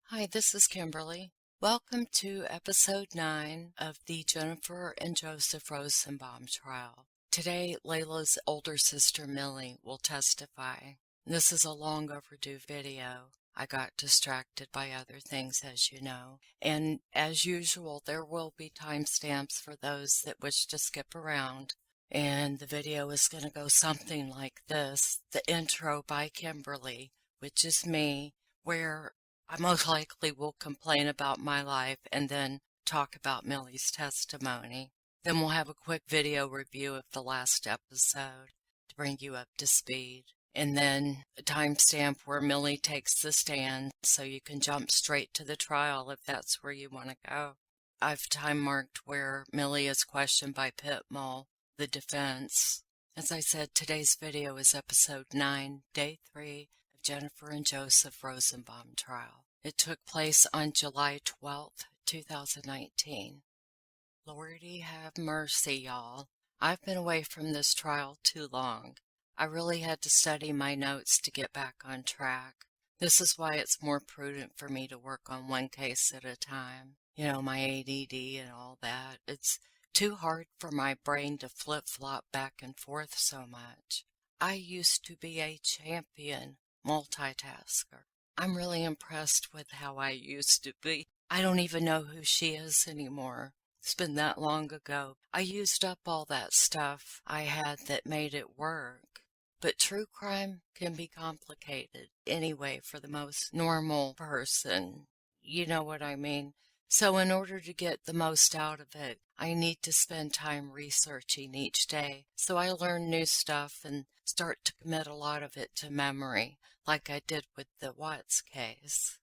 Hi, this is Kimberly. Welcome to episode 9 of the Jennifer and Joseph Rosenbaum trial. Today, Layla's older sister Millie will testify. This is a long overdue video. I got distracted by other things, as you know. And as usual, there will be timestamps for those that wish to skip around. And the video is going to go something like this. The intro by Kimberly, which is me, where I most likely will complain about my life and then talk about Millie's testimony. Then we'll have a quick video review of the last episode to bring you up to speed. And then a timestamp where Millie takes the stand so you can jump straight to the trial if that's where you want to go. I've time marked where Millie is questioned by PitMull, the defense. As I said, today's video is episode 9, day 3 of Jennifer and Joseph Rosenbaum trial. It took place on July 12th, 2019. Lordy have mercy, y'all. I've been away from this trial too long. I really had to study my notes to get back on track. This is why it's more prudent for me to work on one case at a time. You know, my ADD and all that. It's too hard for my brain to flip-flop back and forth so much. I used to be a champion multitasker. I'm really impressed with how I used to be. I don't even know who she is anymore. It's been that long ago. I used up all that stuff I had that made it work. But true crime can be complicated anyway for the most normal person. You know what I mean? So in order to get the most out of it, I need to spend time researching each day. So I learn new stuff and start to commit a lot of it to memory, like I did with the Watts case.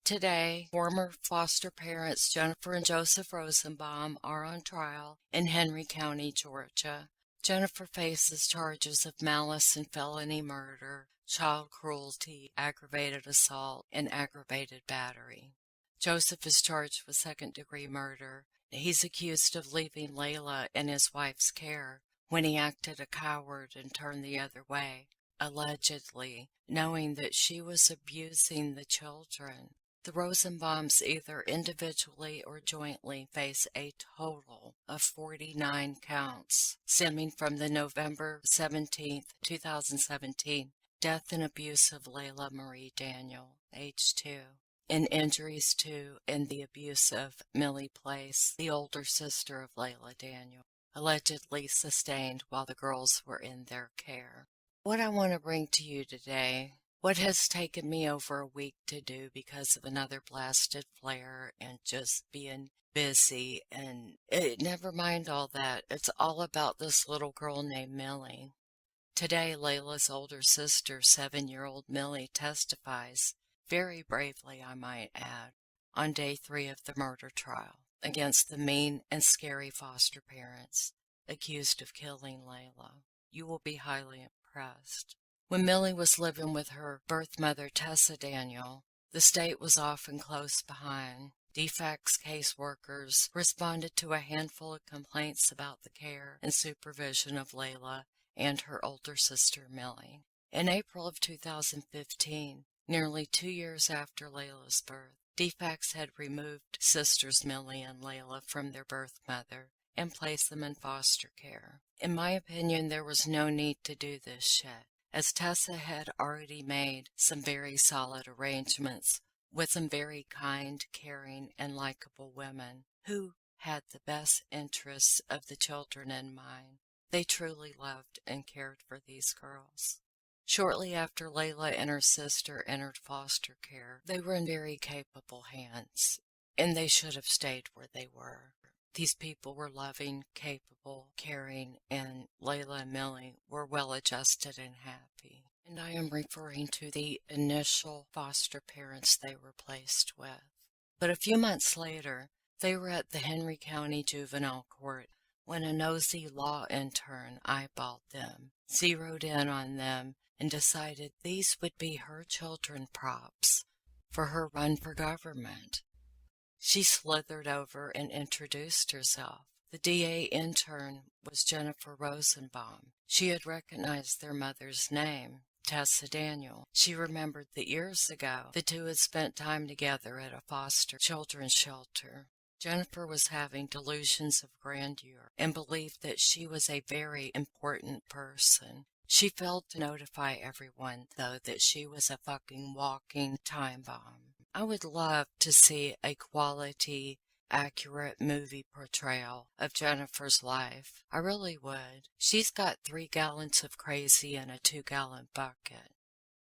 Today, former foster parents Jennifer and Joseph Rosenbaum are on trial in Henry County, Georgia. Jennifer faces charges of malice and felony murder, child cruelty, aggravated assault, and aggravated battery. Joseph is charged with second-degree murder. He's accused of leaving Laila in his wife's care when he acted a coward and turned the other way, allegedly, knowing that she was abusing the children. The Rosenbaums, either individually or jointly, face a total of 49 counts, stemming from the November 17, 2017, death and abuse of Laila Marie Daniel, age 2. And injuries to and the abuse of Millie Place, the older sister of Laila Daniel, allegedly sustained while the girls were in their care. What I want to bring to you today, what has taken me over a week to do because of another blasted flare and just being busy, and never mind all that, it's all about this little girl named Millie. Today, Layla's older sister, 7-year-old Millie, testifies, very bravely I might add, on day 3 of the murder trial against the mean and scary foster parents accused of killing Laila. You will be highly impressed. When Millie was living with her birth mother, Tessa Daniel, the state was often close behind. DFAC's caseworkers responded to a handful of complaints about the care and supervision of Laila and her older sister, Millie. In April of 2015, nearly 2 years after Layla's birth, DFACs had removed sisters Millie and Laila from their birth mother and placed them in foster care. In my opinion, there was no need to do this yet, as Tessa had already made some very solid arrangements with some very kind, caring, and likable women who had the best interests of the children in mind. They truly loved and cared for these girls. Shortly after Laila and her sister entered foster care, they were in very capable hands, and they should have stayed where they were. These people were loving, capable, caring, and Laila and Millie were well-adjusted and happy. And I am referring to the initial foster parents they were placed with. But a few months later, they were at the Henry County Juvenile Court when a nosy law intern eyeballed them, zeroed in on them, and decided these would be her children props for her run for government. She slithered over and introduced herself. The DA intern was Jennifer Rosenbaum. She had recognized their mother's name. Tessa Daniel. She remembered that years ago, the two had spent time together at a foster children's shelter. Jennifer was having delusions of grandeur and believed that she was a very important person. She failed to notify everyone, though, that she was a fucking walking time bomb. I would love to see a quality, accurate movie portrayal of Jennifer's life. I really would. She's got 3 gallons of crazy in a 2-gallon bucket.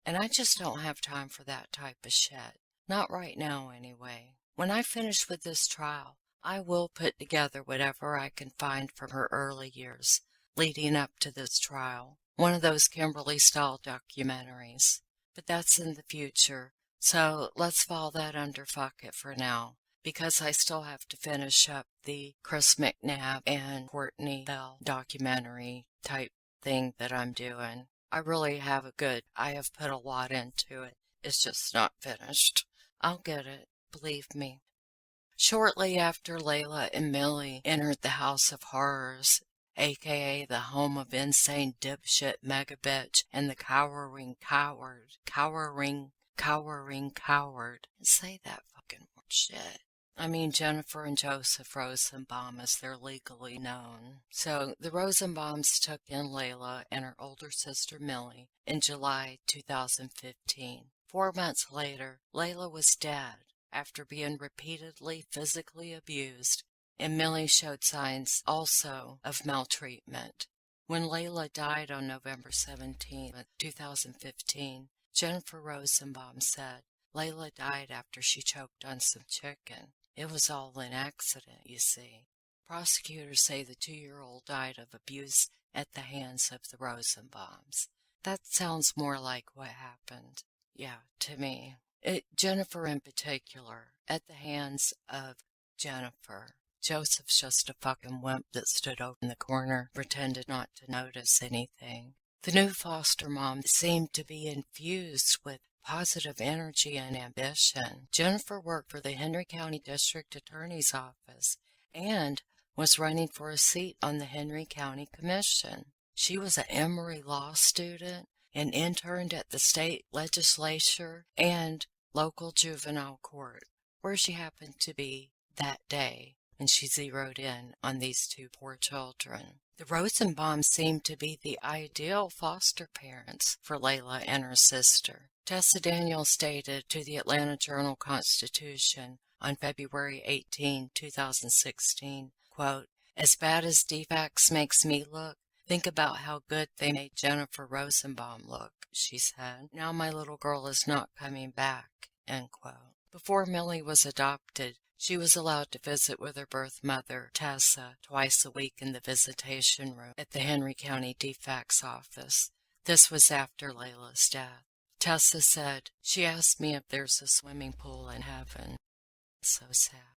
And I just don't have time for that type of shit. Not right now, anyway. When I finish with this trial, I will put together whatever I can find from her early years leading up to this trial. One of those Kimberley-style documentaries. But that's in the future, so let's file that under fuck it for now, because I still have to finish up the Chris McNabb and Courtney Bell documentary type thing that I'm doing. I have put a lot into it. It's just not finished. I'll get it, believe me. Shortly after Laila and Millie entered the House of Horrors, aka the home of insane dipshit megabitch and the cowering coward. Say that fucking shit. I mean Jennifer and Joseph Rosenbaum, as they're legally known. So the Rosenbaums took in Laila and her older sister Millie in July 2015. 4 months later, Laila was dead after being repeatedly physically abused, and Millie showed signs also of maltreatment. When Laila died on November 17, 2015, Jennifer Rosenbaum said Laila died after she choked on some chicken. It was all an accident, you see. Prosecutors say the 2-year-old died of abuse at the hands of the Rosenbaums. That sounds more like what happened. Yeah, to me. Jennifer in particular, at the hands of Jennifer. Joseph's just a fucking wimp that stood over in the corner, pretended not to notice anything. The new foster mom seemed to be infused with positive energy and ambition. Jennifer worked for the Henry County District Attorney's Office and was running for a seat on the Henry County Commission. She was an Emory law student and interned at the state legislature and local juvenile court, where she happened to be that day when she zeroed in on these 2 poor children. The Rosenbaums seemed to be the ideal foster parents for Laila and her sister. Tessa Daniel stated to the Atlanta Journal-Constitution on February 18, 2016, quote, "As bad as 𝐷FACS makes me look, think about how good they made Jennifer Rosenbaum look," she said. "Now my little girl is not coming back," end quote. Before Millie was adopted, she was allowed to visit with her birth mother, Tessa, twice a week in the visitation room at the Henry County 𝐷FACS office. This was after Laila's death. Tessa said, "She asked me if there's a swimming pool in heaven." So sad.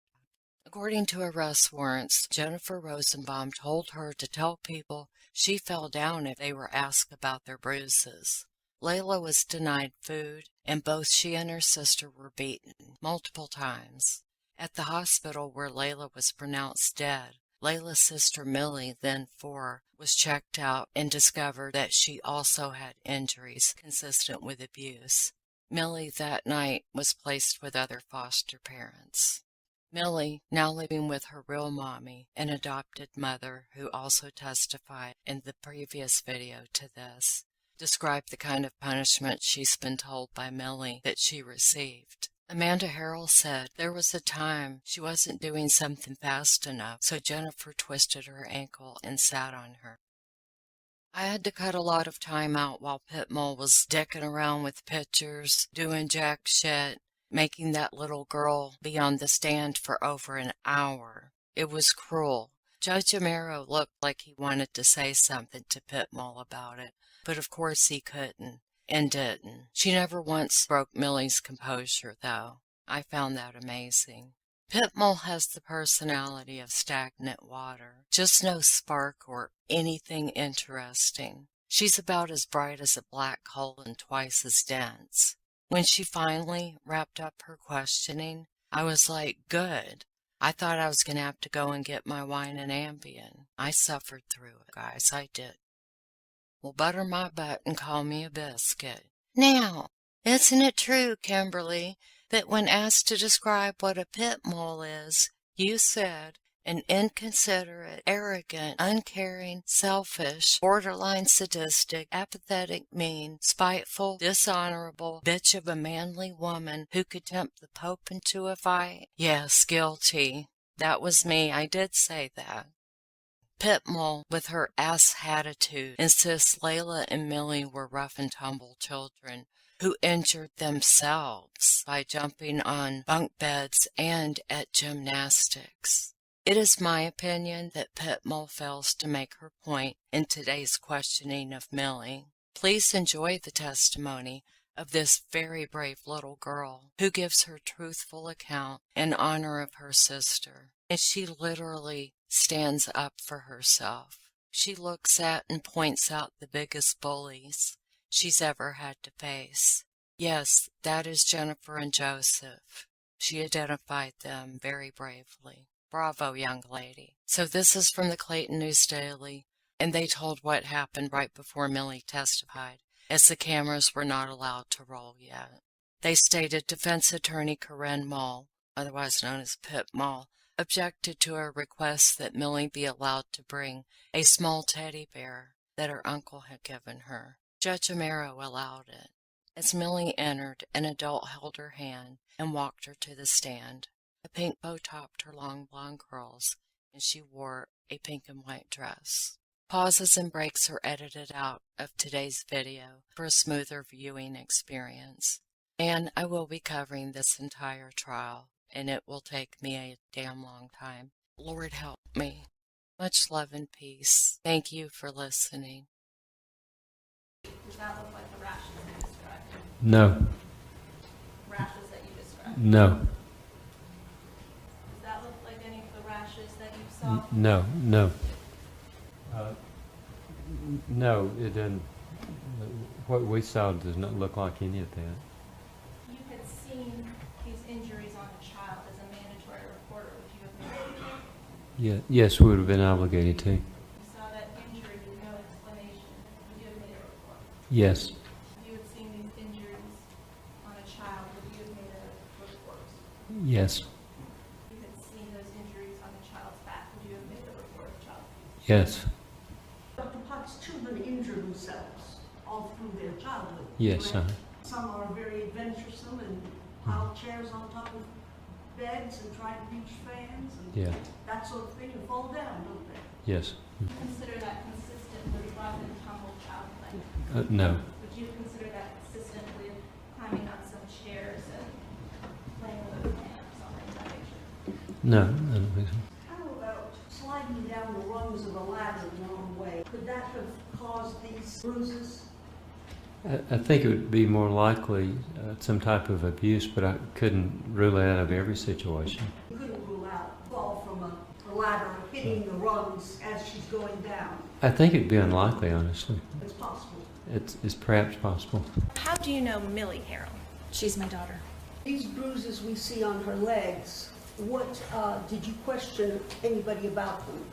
According to arrest warrants, Jennifer Rosenbaum told her to tell people she fell down if they were asked about their bruises. Laila was denied food, and both she and her sister were beaten multiple times. At the hospital where Laila was pronounced dead, Laila's sister Millie, then 4, was checked out and discovered that she also had injuries consistent with abuse. Millie that night was placed with other foster parents. Millie, now living with her real mommy, an adopted mother who also testified in the previous video to this, described the kind of punishment she's been told by Millie that she received. Amanda Harrell said there was a time she wasn't doing something fast enough, so Jennifer twisted her ankle and sat on her. "I had to cut a lot of time out while PitMull was dicking around with pictures, doing jack shit, making that little girl be on the stand for over an hour. It was cruel." Judge Amero looked like he wanted to say something to PitMull about it, but of course he couldn't. And didn't. She never once broke Millie's composure, though. I found that amazing. PitMull has the personality of stagnant water. Just no spark or anything interesting. She's about as bright as a black hole and twice as dense. When she finally wrapped up her questioning, I was like, good. I thought I was going to have to go and get my wine and Ambien. I suffered through it, guys. I did. will butter my butt and call me a biscuit. Now, isn't it true, Kimberley, that when asked to describe what a PitMull is, you said, an inconsiderate, arrogant, uncaring, selfish, borderline sadistic, apathetic, mean, spiteful, dishonorable bitch of a manly woman who could tempt the Pope into a fight? Yes, guilty. That was me. I did say that. PitMull, with her ass attitude, insists Laila and Millie were rough and tumble children who injured themselves by jumping on bunk beds and at gymnastics. It is my opinion that PitMull fails to make her point in today's questioning of Millie. Please enjoy the testimony of this very brave little girl who gives her truthful account in honor of her sister, and she literally stands up for herself. She looks at and points out the biggest bullies she's ever had to face. Yes, that is Jennifer and Joseph. She identified them very bravely. Bravo, young lady. So this is from the Clayton News Daily, and they told what happened right before Millie testified, as the cameras were not allowed to roll yet. They stated defense attorney Corrine Mull, otherwise known as PitMull, objected to a request that Millie be allowed to bring a small teddy bear that her uncle had given her. Judge Amero allowed it. As Millie entered, an adult held her hand and walked her to the stand. A pink bow topped her long blonde curls, and she wore a pink and white dress. Pauses and breaks are edited out of today's video for a smoother viewing experience. And I will be covering this entire trial, and it will take me a damn long time. Lord help me. Much love and peace. Thank you for listening. Does that look like the rashes you described? No. Rashes that you described? No. Does that look like any of the rashes that you saw? No. No. No, it doesn't. What we saw does not look like any of that. You had seen these injuries on a child as a mandatory reporter. Would you have been obligated? Yeah. Yes, we would have been obligated to. You saw that injury with no explanation. Would you have made a report? Yes. If you had seen these injuries on a child, would you have made a report? Yes. If you had seen those injuries on a child's back, would you have made a report of child abuse? Yes. Dr. Potts, children injure themselves all through their childhood. Yes. Correct? Some are very adventuresome and pile chairs on top of beds and try to reach fans and Yeah. that sort of thing and fall down, don't they? Yes. Would you consider that consistent with rough and tumble childhood? No. Would you consider that consistent with climbing on some chairs and playing with a fan or something of that nature? No. I don't think so. How about sliding down the rungs of a ladder the wrong way? Could that have caused these bruises? I think it would be more likely some type of abuse, but I couldn't rule it out of every situation. You couldn't rule out fall from a ladder hitting the rungs as she's going down. I think it'd be unlikely, honestly. It's possible. It's perhaps possible. How do you know Millie Harrell? She's my daughter. These bruises we see on her legs, what, did you question anybody about them?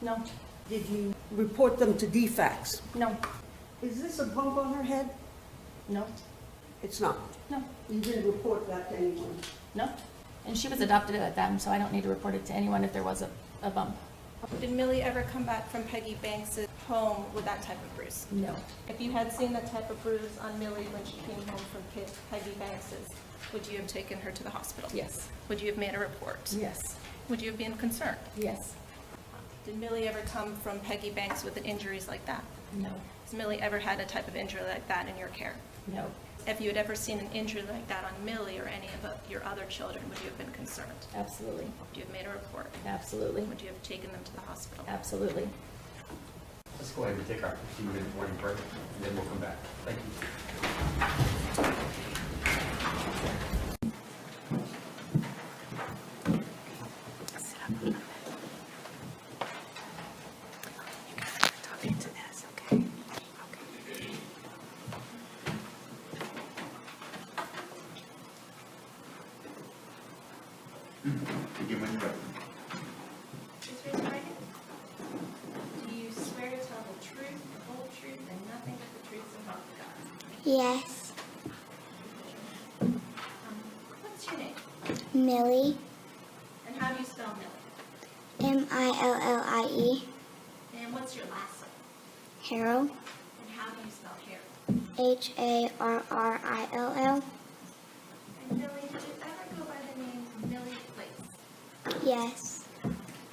No, Did you report them to DFACS? no, Is this a bump on her head? no, It's not. no, You didn't report that to anyone? no. And she was adopted at them, so I don't need to report it to anyone if there was a bump. Did Millie ever come back from Peggy Banks' home with that type of bruise? No. If you had seen that type of bruise on Millie when she came home from Peggy Banks', would you have taken her to the hospital? Yes. Would you have made a report? Yes. Would you have been concerned? Yes. Did Millie ever come from Peggy Banks with injuries like that? No. Has Millie ever had a type of injury like that in your care? No. If you had ever seen an injury like that on Millie or any of your other children, would you have been concerned? Absolutely. Would you have made a report? Absolutely. Would you have taken them to the hospital? Absolutely. Let's go ahead and take our 15-minute morning break, and then we'll come back. Thank you. Begin when you're ready. Please raise your right hand. Do you swear to tell the truth, the whole truth, talk to God? Yes. What's your name? Millie. And how do you spell Millie? Millie. And what's your last name? Harrell. And how do you spell Harold? Harrell. And Millie, did you ever go by the name Millie Place? Yes.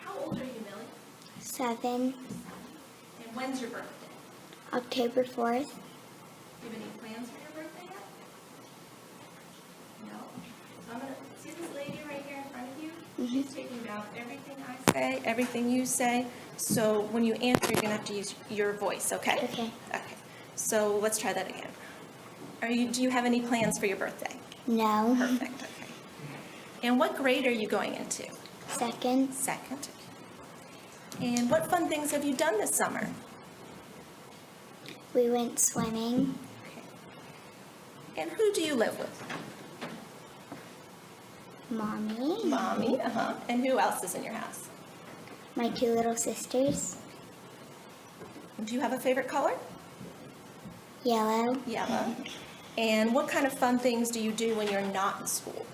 How old are you, Millie? 7. And when's your birthday? October 4th. Do you have any plans for your birthday yet? No? So I'm going to see this lady right here in front of you? She's taking down everything I say, everything you say. So when you answer, you're going to have to use your voice, okay? Okay. Okay. So let's try that again. Do you have any plans for your birthday? No. Perfect, okay. And what grade are you going into? 2nd. Second. And what fun things have you done this summer? We went swimming. Okay. And who do you live with? Mommy. Mommy, And who else is in your house? My 2 little sisters. Do you have a favorite color? Yellow. Yellow. And what kind of fun things do you do when you're not in school?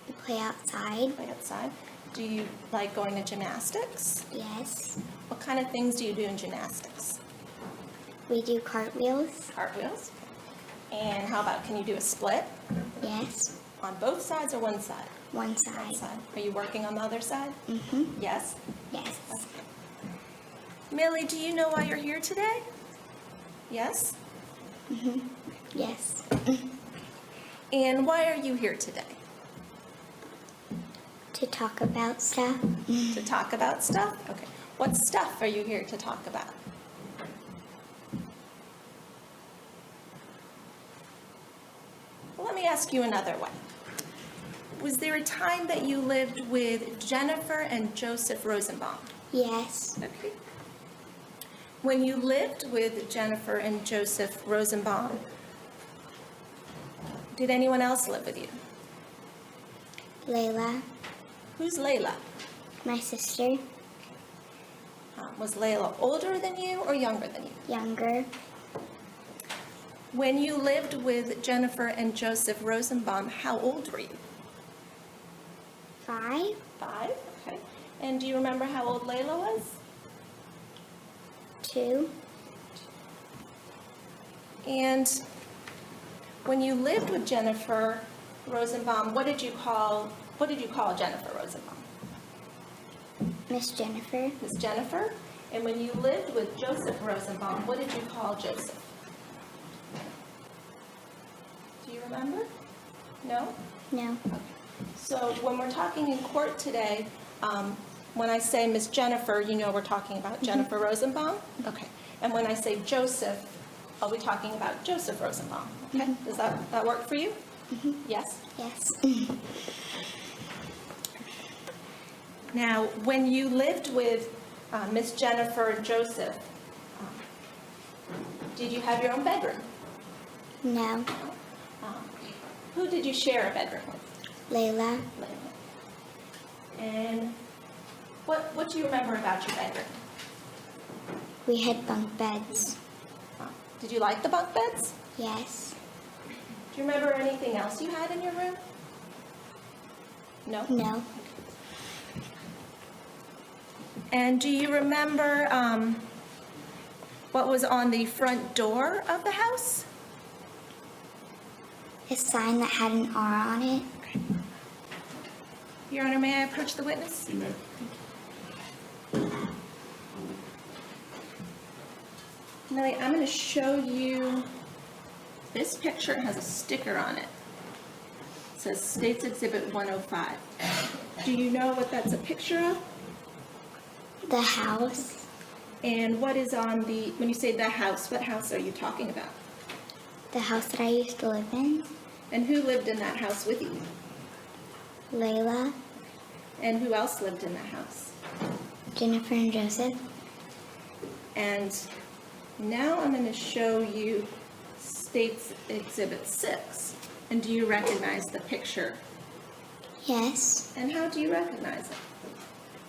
We play outside. Play outside. Do you like going to gymnastics? Yes. What kind of things do you do in gymnastics? We do cartwheels. Cartwheels. And how about, can you do a split? Yes. On both sides or one side? One One side. side. Are you working on the other side? Mm-hmm. Yes. Yes. Millie, do you know why you're here today? Yes? Mm-hmm. Yes. And why are you here today? To talk about stuff. To talk about stuff? Okay. What stuff are you here to talk about? Well, let me ask you another way. Was there a time that you lived with Jennifer and Joseph Rosenbaum? Yes. Okay. When you lived with Jennifer and Joseph Rosenbaum, did anyone else live with you? Layla. Who's Laila? My sister. Was Laila older than you or younger than you? Younger. When you lived with Jennifer and Joseph Rosenbaum, how old were you? 5. 5, okay. And do you remember how old Laila was? 2. And when you lived with Jennifer Rosenbaum, what did you call Jennifer Rosenbaum? Miss Jennifer. Miss Jennifer. And when you lived with Joseph Rosenbaum, what did you call Joseph? Do you remember? No? No. So when we're talking in court today, when I say Miss Jennifer, you know we're talking about Jennifer Rosenbaum? Okay. And when I say Joseph, I'll be talking about Joseph Rosenbaum. Okay? Does that work for you? Yes? Yes. Now, when you lived with Miss Jennifer and Joseph, did you have your own bedroom? No. Who did you share a bedroom with? Layla. And what do you remember about your bedroom? We had bunk beds. Did you like the bunk beds? Yes. Do you remember anything else you had in your room? No? No. And do you remember what was on the front door of the house? A sign that had an R on it. Your Honor, may I approach the witness? You may. Millie, I'm going to show you this picture. Has a sticker on it. It says State's Exhibit 105. Do you know what that's a picture of? The house. And what is on the, when you say the house, what house are you talking about? The house that I used to live in. And who lived in that house with you? Layla. And who else lived in that house? Jennifer and Joseph. And now I'm going to show you State's Exhibit 6. And do you recognize the picture? Yes. And how do you recognize it?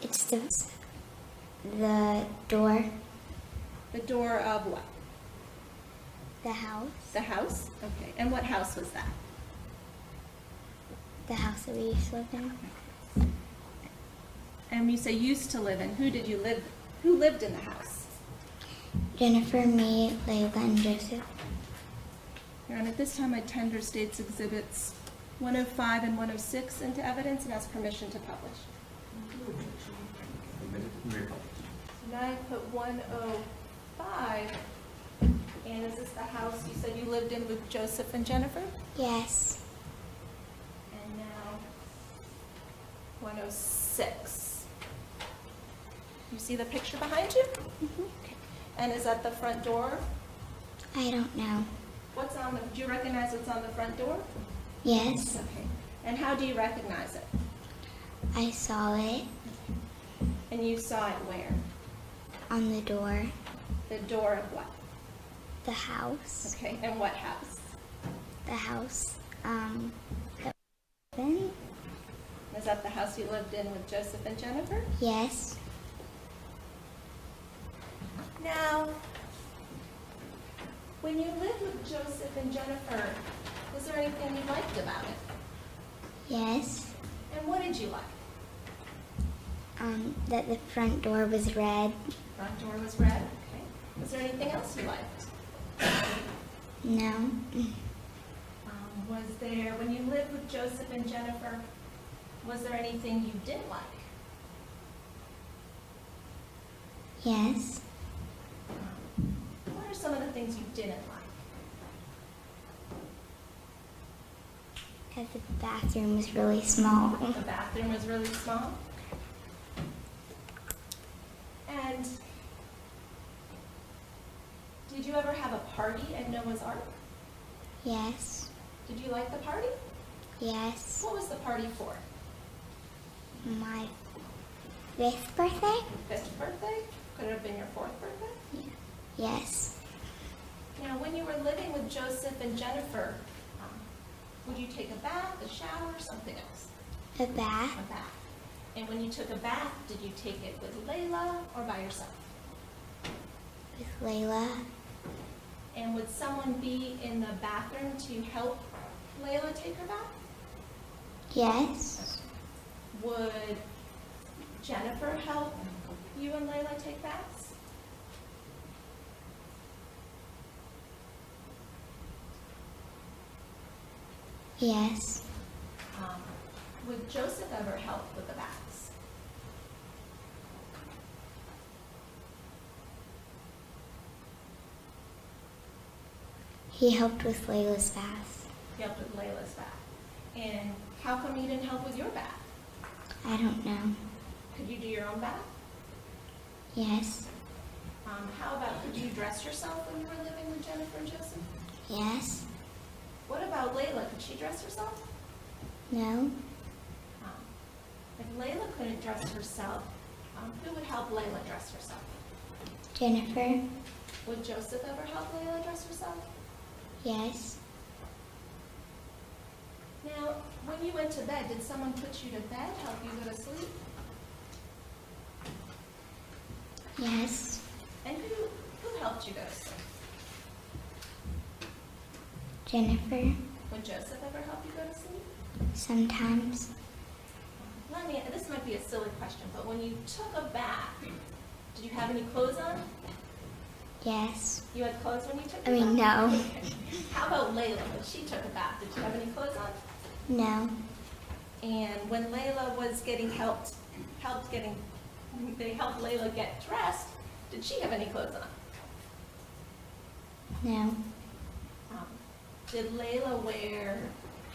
It's the The door. The door of what? The house. The house? Okay. And what house was that? The house that we used to live in. And you say used to live in. Who lived in the house? Jennifer, me, Layla, and Joseph. Your Honor, at this time I tender State's Exhibits 105 and 106 into evidence and ask permission to publish. Now I put 105. And is this the house you said you lived in with Joseph and Jennifer? Yes. And now 106. You see the picture behind you? Okay. And is that the front door? I don't know. Do you recognize what's on the front door? Yes. Okay. And how do you recognize it? I saw it And you saw it where? on the door. The door of what? The house. Okay. And what house? The house that we lived in. Is that the house you lived in with Joseph and Jennifer? Yes. Now, when you lived with Joseph and Jennifer, was there anything you liked about it? Yes. And what did you like? That the front door was red. Front door was red. Okay. Was there anything else you liked? No. Was there, when you lived with Joseph and Jennifer, was there anything you didn't like? Yes. What are some of the things you didn't like? Because the bathroom was really small. The bathroom was really small. And did you ever have a party at Noah's Ark? Yes. Did you like the party? Yes. What was the party for? My 5th birthday? 5th birthday? Could it have been your 4th birthday? Yes. Now, when you were living with Joseph and Jennifer, would you take a bath, a shower, something else? A bath. A bath. And when you took a bath, did you take it with Layla or by yourself? With Layla. And would someone be in the bathroom to help Layla take her bath? Yes. Would Jennifer help you and Layla take baths? Yes. Would Joseph ever help with the baths? He helped with Layla's bath. He helped with Layla's bath. And how come you didn't help with your bath? I don't know. Could you do your own bath? Yes. How about, could you dress yourself when you were living with Jennifer and Joseph? Yes. What about Layla? Could she dress herself? No. If Layla couldn't dress herself, who would help Layla dress herself? Jennifer. Would Joseph ever help Layla dress herself? Yes. Now, when you went to bed, did someone put you to bed, help you go to sleep? Yes. And who helped you go to sleep? Jennifer. Would Joseph ever help you go to sleep? Sometimes. This might be a silly question, but when you took a bath, did you have any clothes on? Yes. You had clothes when you took a I mean, bath? no. Okay. How about Layla? When she took a bath, did you have any clothes on? No. And when Layla was getting they helped Layla get dressed, did she have any clothes on? No. Did Layla wear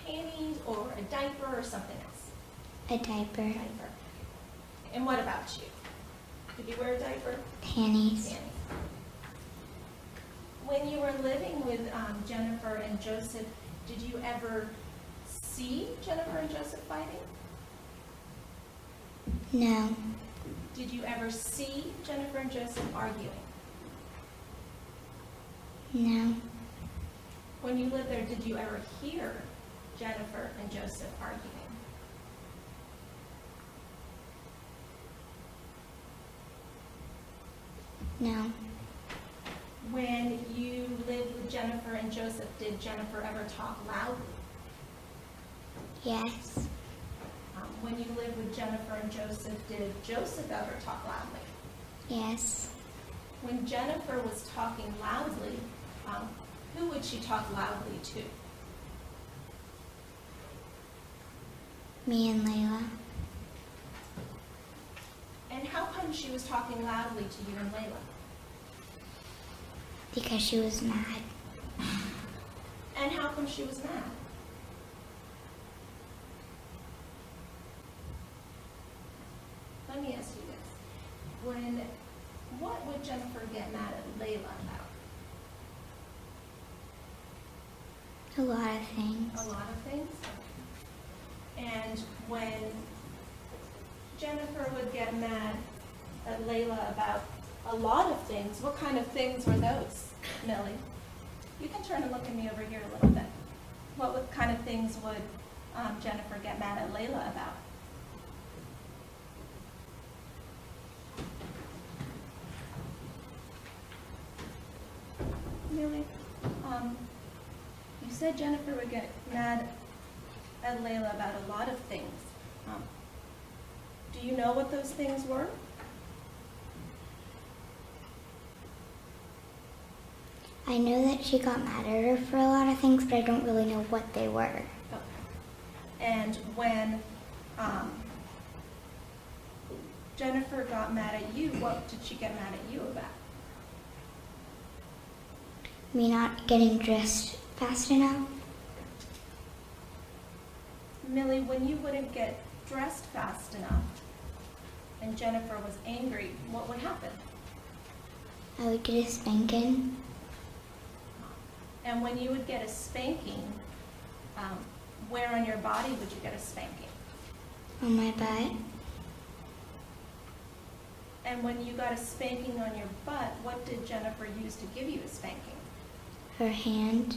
panties or a diaper or something else? A diaper. Diaper. And what about you? Did you wear a diaper? Panties. Panties. When you were living with Jennifer and Joseph, did you ever see Jennifer and Joseph fighting? No. Did you ever see Jennifer and Joseph arguing? No. When you lived there, did you ever hear Jennifer and Joseph arguing? No. When you lived with Jennifer and Joseph, did Jennifer ever talk loudly? Yes. When you lived with Jennifer and Joseph, did Joseph ever talk loudly? Yes. When Jennifer was talking loudly, who would she talk loudly to? Me and Layla. And how come she was talking loudly to you and Layla? Because she was mad. And how come she was mad? Let me ask you this. What would Jennifer get mad at Layla about? A lot of things. A lot of things? And when Jennifer would get mad at Layla about a lot of things, what kind of things were those, Millie? You can turn and look at me over here a little bit. What kind of things would Jennifer get mad at Layla about? Millie, you said Jennifer would get mad at Layla about a lot of things. Do you know what those things were? I know that she got mad at her for a lot of things, but I don't really know what they were. Okay. And when Jennifer got mad at you, what did she get mad at you about? Me not getting dressed fast enough. Millie, when you wouldn't get dressed fast enough and Jennifer was angry, what would happen? I would get a spanking. And when you would get a spanking, where on your body would you get a spanking? On my butt. And when you got a spanking on your butt, what did Jennifer use to give you a spanking? Her hand.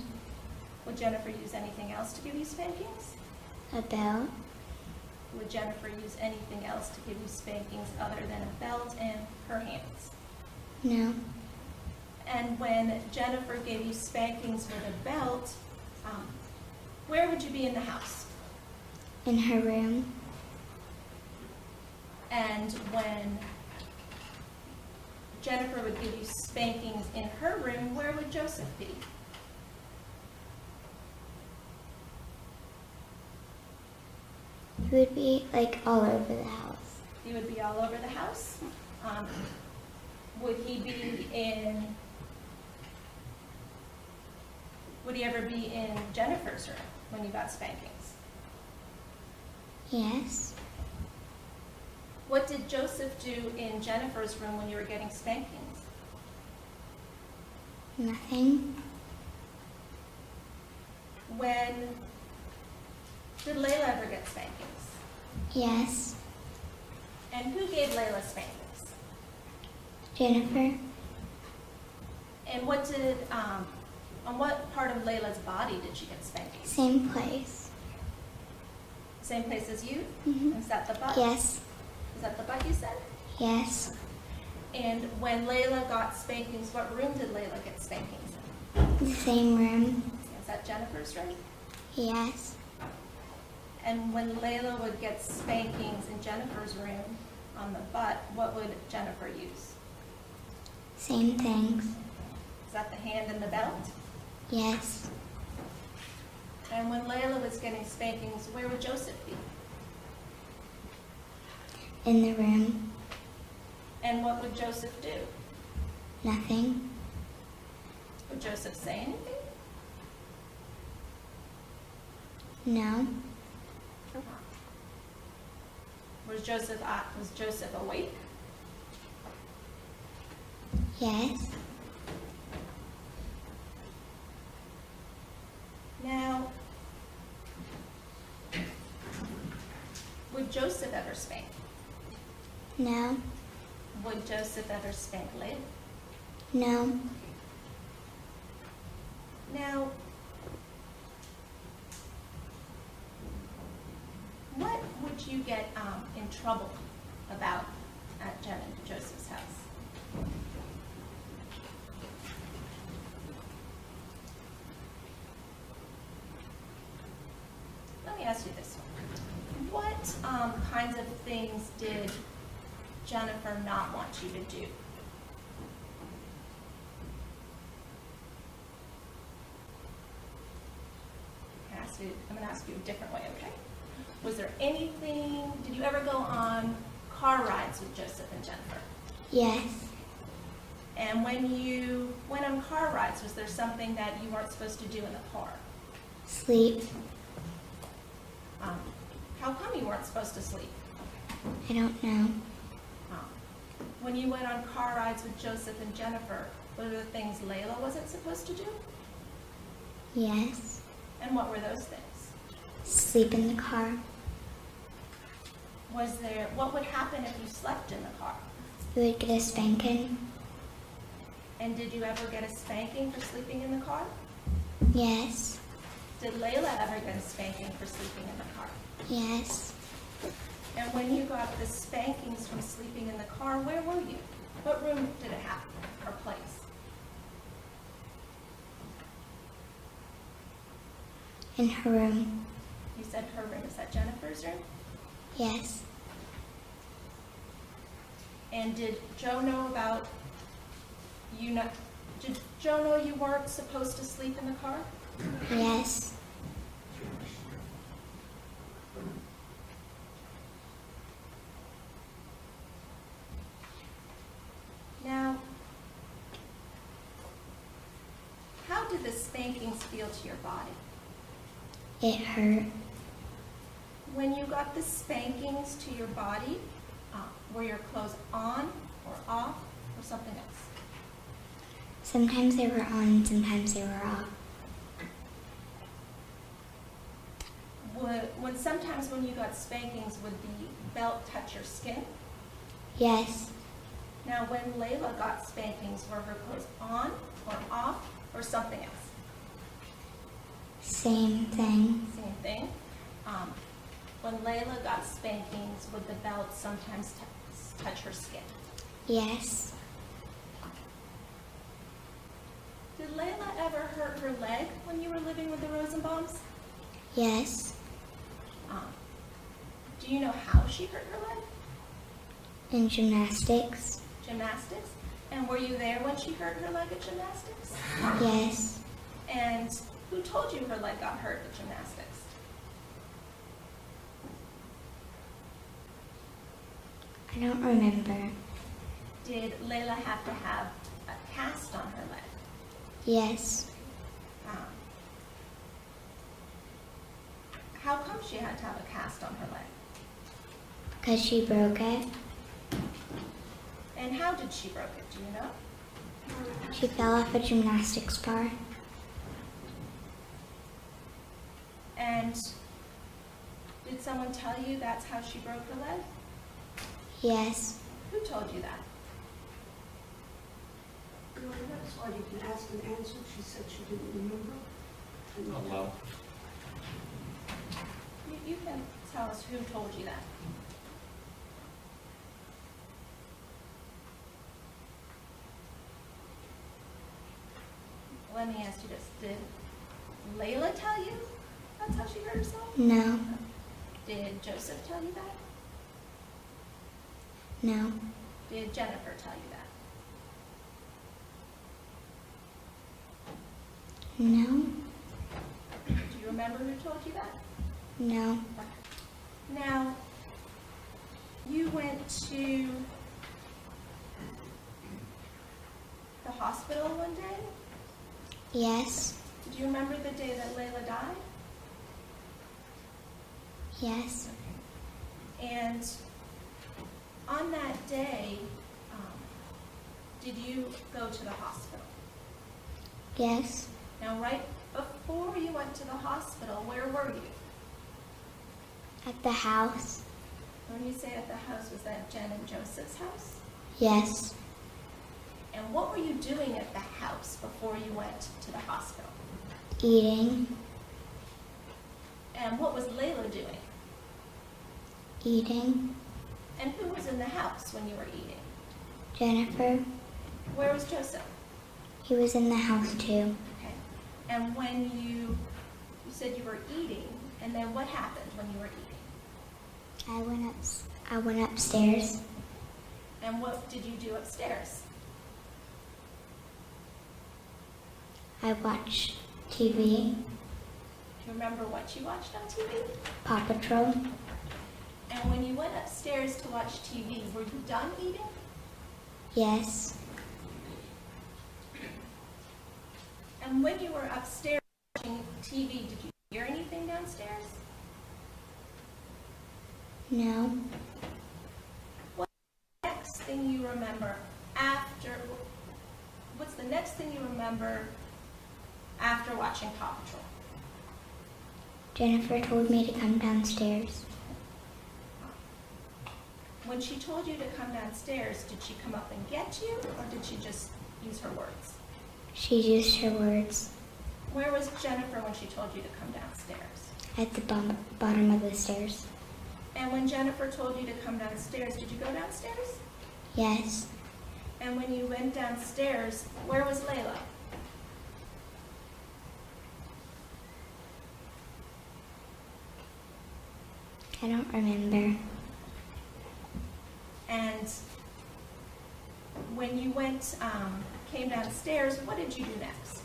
Would Jennifer use anything else to give you spankings? A belt. Would Jennifer use anything else to give you spankings other than a belt and her hands? No. And when Jennifer gave you spankings with a belt, where would you be in the house? In her room. And when Jennifer would give you spankings in her room, where would Joseph be? He would be like all over the house. He would be all over the house. Would he ever be in Jennifer's room when you got spankings? Yes. What did Joseph do in Jennifer's room when you were getting spankings? Nothing. Did Layla ever get spankings? Yes. And who gave Layla spankings? Jennifer. And on what part of Layla's body did she get spankings? Same place. Same place as you? Mhm. Is that the butt? Yes. Is that the butt you said? Yes. And when Layla got spankings, what room did Layla get spankings in? The same room. Is that Jennifer's room? Yes. And when Layla would get spankings in Jennifer's room on the butt, what would Jennifer use? Same things. Is that the hand and the belt? Yes. And when Layla was getting spankings, where would Joseph be? In the room. And what would Joseph do? Nothing. Would Joseph say anything? No. Was Joseph awake? Yes. Now, would Joseph ever spank? No. Would Joseph ever spank Layla? No. Now, what would you get in trouble about at Jen and Joseph's house? ask you this one. What kinds of things did Jennifer not want you to do? I'm going to ask you a different way, okay? Was there anything, did you ever go on car rides with Joseph and Jennifer? Yes. And when you went on car rides, was there something that you weren't supposed to do in the car? Sleep. How come you weren't supposed to sleep? I don't know. When you went on car rides with Joseph and Jennifer, what were the things Layla wasn't supposed to do? Yes. And what were those things? Sleep in the car. What would happen if you slept in the car? You would get a spanking. And did you ever get a spanking for sleeping in the car? Yes. Did Layla ever get a spanking for sleeping in the car? Yes. And when you got the spankings from sleeping in the car, where were you? What room did it have or place? In her room. You said her room. Is that Jennifer's room? Yes. And did Joe know about did Joe know you weren't supposed to sleep in the car? Yes. Now, how did the spankings feel to your body? It hurt. When you got the spankings to your body, were your clothes on or off or something else? Sometimes they were on, sometimes they were off. Sometimes when you got spankings, would the belt touch your skin? Yes. Now, when Layla got spankings, were her clothes on or off or something else? Same thing. Same thing. When Layla got spankings, would the belt sometimes touch her skin? Yes. Did Layla ever hurt her leg when you were living with the Rosenbaums? Yes. Do you know how she hurt her leg? In gymnastics? Gymnastics? And were you there when she hurt her leg at gymnastics? Yes. And who told you her leg got hurt at gymnastics? I don't remember. Did Layla have to have a cast on her leg? Yes. How come she had to have a cast on her leg? Because she broke it. And how did she broke it? Do you know? She fell off a gymnastics bar. And did someone tell you that's how she broke her leg? Yes. Who told you that? No, that's why you can ask and answer. She said she didn't remember. Oh, well. You can tell us who told you that. Let me ask you this. Did Layla tell you that's how she hurt herself? No. Did Joseph tell you that? No. Did Jennifer tell you that? No. Do you remember who told you that? No. Now, you went to the hospital one day? Yes. Do you remember the day that Layla died? Yes. And on that day, did you go to the hospital? Yes. Now, right before you went to the hospital, where were you? At the house? When you say at the house, was that Jen and Joseph's house? Yes. And what were you doing at the house before you went to the hospital? Eating. And what was Layla doing? Eating. And who was in the house when you were eating? Jennifer. Where was Joseph? He was in the house too. Okay. And when you said you were eating, And then what happened when you were eating? I went upstairs. And what did you do upstairs? I watched TV, Do you remember what you watched on TV? Paw Patrol. And when you went upstairs to watch TV, were you done eating? Yes. And when you were upstairs watching TV, did you hear anything downstairs? No. What's the next thing you remember after watching Paw Patrol? Jennifer told me to come downstairs. When she told you to come downstairs, did she come up and get you, or did she just use her words? She used her words. Where was Jennifer when she told you to come downstairs? At the bottom of the stairs. And when Jennifer told you to come downstairs, did you go downstairs? Yes. And when you went downstairs, where was Layla? I don't remember. And when you came downstairs, what did you do next?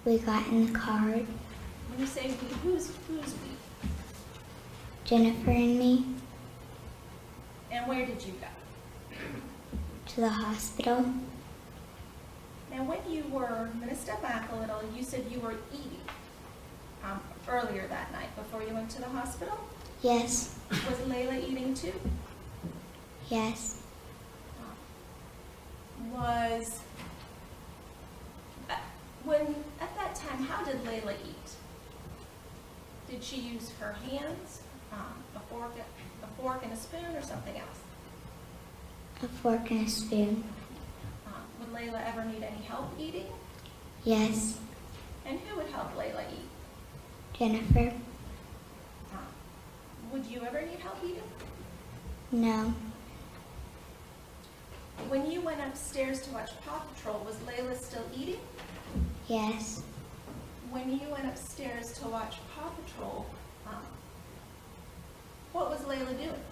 We got in the car, When you say we, who's we? Jennifer and me, And where did you go? to the hospital. Now, when you were, I'm going to step back a little, you said you were eating earlier that night before you went to the hospital. Yes. Was Layla eating too? Yes. At that time, how did Layla eat? Did she use her hands, a fork and a spoon, or something else? A fork and a spoon. Would Layla ever need any help eating? Yes. And who would help Layla eat? Jennifer. Would you ever need help eating? No. When you went upstairs to watch Paw Patrol, was Layla still eating? Yes. When you went upstairs to watch Paw Patrol, what was Layla doing?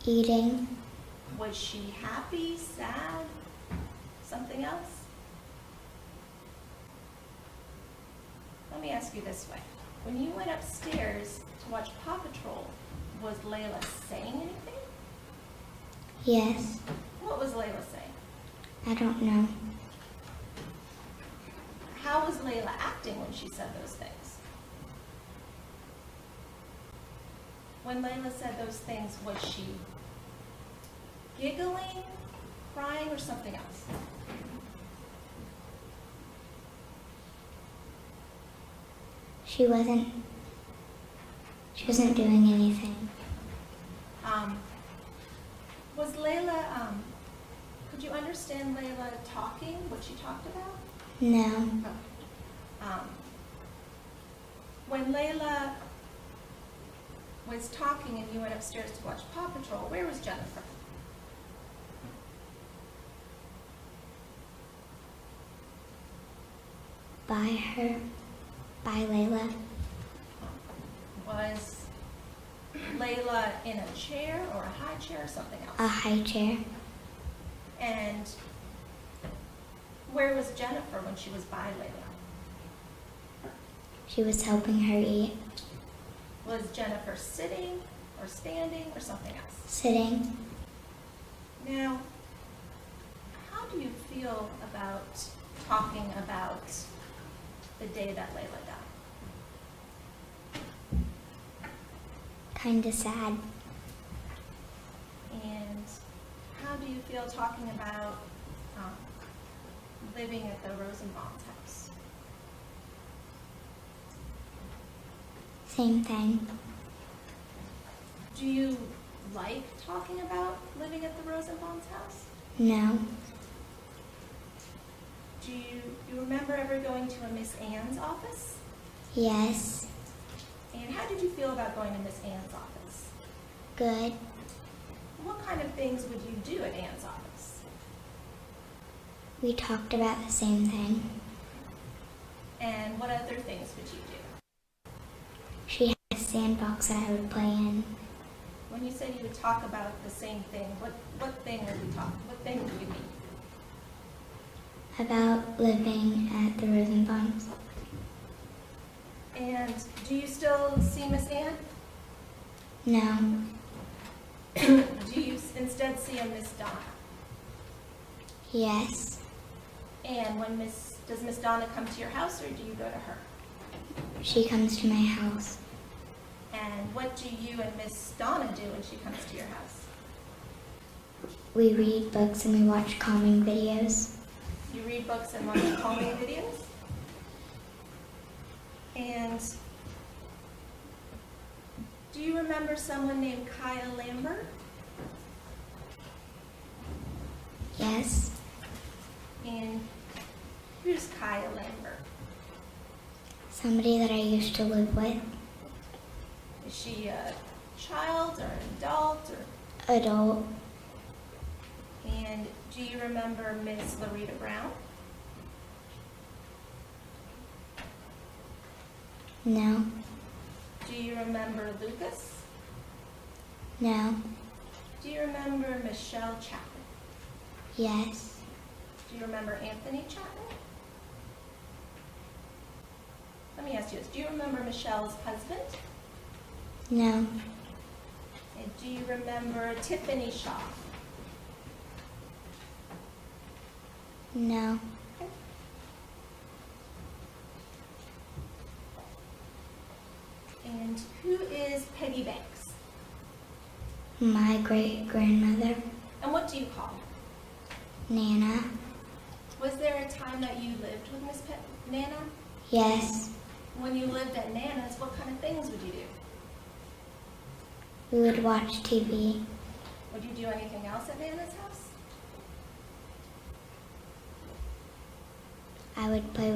Eating. Was she happy, sad, something else? Let me ask you this way. When you went upstairs to watch Paw Patrol, was Layla saying anything? Yes. What was Layla saying? I don't know. How was Layla acting when she said those things? When Layla said those things, was she giggling, crying, or something else? She wasn't doing anything. Was Layla, could you understand Layla talking, what she talked about? No. When Layla was talking and you went upstairs to watch Paw Patrol, where was Jennifer? By Layla. Was Layla in a chair or a high chair or something else? A high chair. And where was Jennifer when she was by Layla? She was helping her eat. Was Jennifer sitting or standing or something else? Sitting. Now, how do you feel about talking about the day that Layla died? Kinda sad. And how do you feel talking about living at the Rosenbaum's house? Same thing. Do you like talking about living at the Rosenbaum's house? No. Do you remember ever going to a Miss Ann's office? Yes. And how did you feel about going to Miss Ann's office? Good. What kind of things would you do at Ann's office? We talked about the same thing. And what other things would you do? She had a sandbox that I would play in. When you said you would talk about the same thing, what thing would we talk? What thing do you mean? About living at the Rosenbaums. And do you still see Miss Ann? No. Do you instead see a Miss Donna? Yes. And does Miss Donna come to your house, or do you go to her? She comes to my house. And what do you and Miss Donna do when she comes to your house? We read books and we watch calming videos. You read books and watch calming videos? And do you remember someone named 𝐿𝐢𝐽𝐡𝚗? Yes. And who's 𝐿𝐢𝚽𝚗? Somebody that I used to live with. Is she a child or an adult? Or? Adult. And do you remember Miss Larita Brown? No. Do you remember Lucas? No. Do you remember Michelle Chapman? Yes. Do you remember Anthony Chapman? Let me ask you this. Do you remember Michelle's husband? No. And do you remember Tiffany Shaw? No. And who is Peggy Banks? My great-grandmother, And what do you call her? Nana. Was there a time that you lived with Miss Nana? Yes. When you lived at Nana's, what kind of things would you do? We would watch TV. Would you do anything else at Nana's house? I would play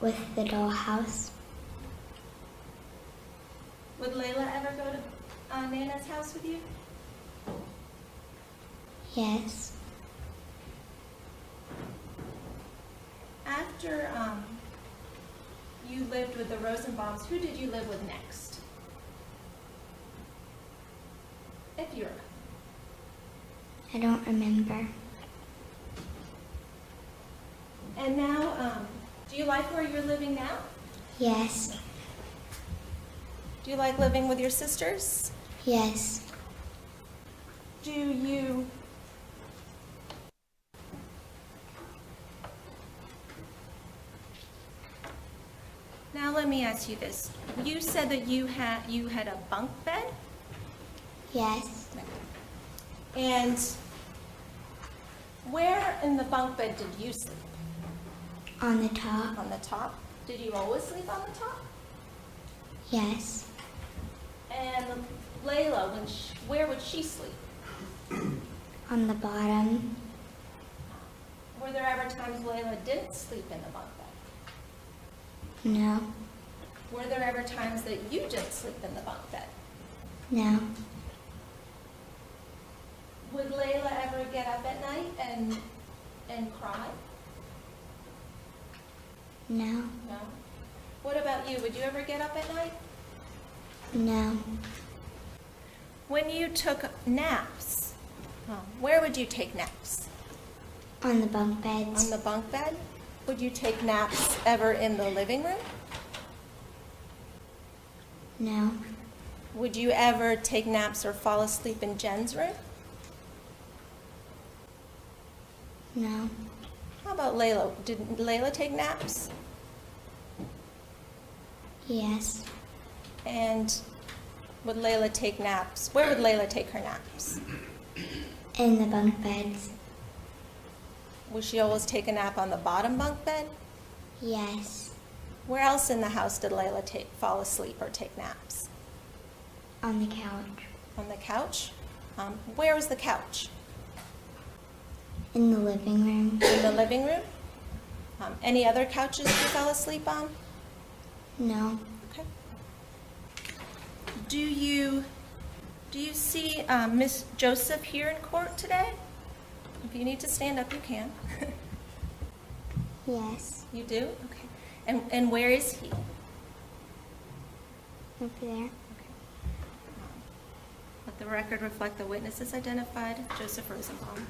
with the dollhouse. Would Layla ever go to Nana's house with you? Yes. After you lived with the Rosenbaums, who did you live with next? If you remember. I don't remember. And now, do you like where you're living now? Yes. Do you like living with your sisters? Yes. Do you... Now let me ask you this. You said that you had a bunk bed? Yes. And where in the bunk bed did you sleep? On the top? On the top? Did you always sleep on the top? Yes. And Layla, where would she sleep? On the bottom? Were there ever times Layla didn't sleep in the bunk bed? No. Were there ever times that you didn't sleep in the bunk bed? No. Would Layla ever get up at night and cry? No. No. What about you? Would you ever get up at night? No. When you took naps, where would you take naps? On the bunk beds? On the bunk bed? Would you take naps ever in the living room? No. Would you ever take naps or fall asleep in Jen's room? No. How about Layla? Did Layla take naps? Yes. And would Layla take naps? Where would Layla take her naps? In the bunk beds? Would she always take a nap on the bottom bunk bed? Yes. Where else in the house did Layla fall asleep or take naps? On the couch? On the couch? Where was the couch? In the living room? In the living room? Any other couches you fell asleep on? No. Okay. Do you see Miss Joseph here in court today? If you need to stand up, you can. Yes. You do? Okay. And where is he? Over there. Let the record reflect the witnesses identified, Joseph Rosenbaum.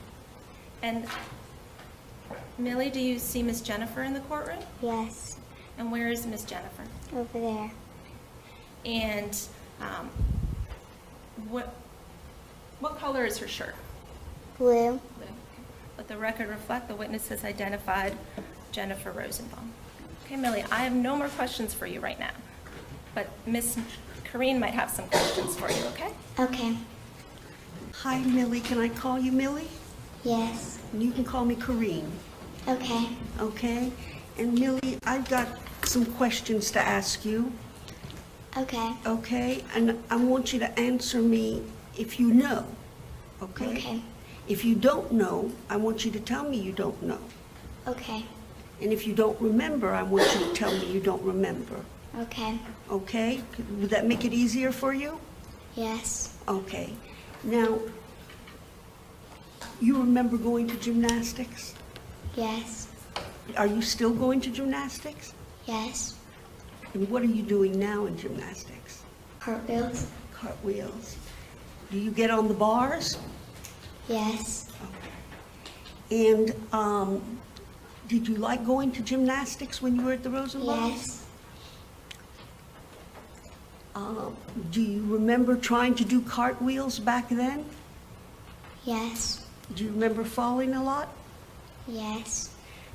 And Millie, do you see Miss Jennifer in the courtroom? Yes. And where is Miss Jennifer? Over there. And what color is her shirt? Blue. Blue. Let the record reflect the witnesses identified, Jennifer Rosenbaum. Okay, Millie, I have no more questions for you right now, but Miss Corrine might have some questions for you, okay? Okay. Hi, Millie. Can I call you Millie? Yes. And you can call me Corrine, Okay. okay? And Millie, I've got some questions to ask you, Okay. okay? And I want you to answer me if you know, okay? Okay. If you don't know, I want you to tell me you don't know. Okay. And if you don't remember, I want you to tell me you don't remember, Okay. okay? Would that make it easier for you? Yes. Okay. Now, you remember going to gymnastics? Yes. Are you still going to gymnastics? Yes. And what are you doing now in gymnastics? Cartwheels? Cartwheels. Do you get on the bars? Yes. And did you like going to gymnastics when you were at the Rosenbaum? Yes. Do you remember trying to do cartwheels back then? Yes. Do you remember falling a lot? Yes.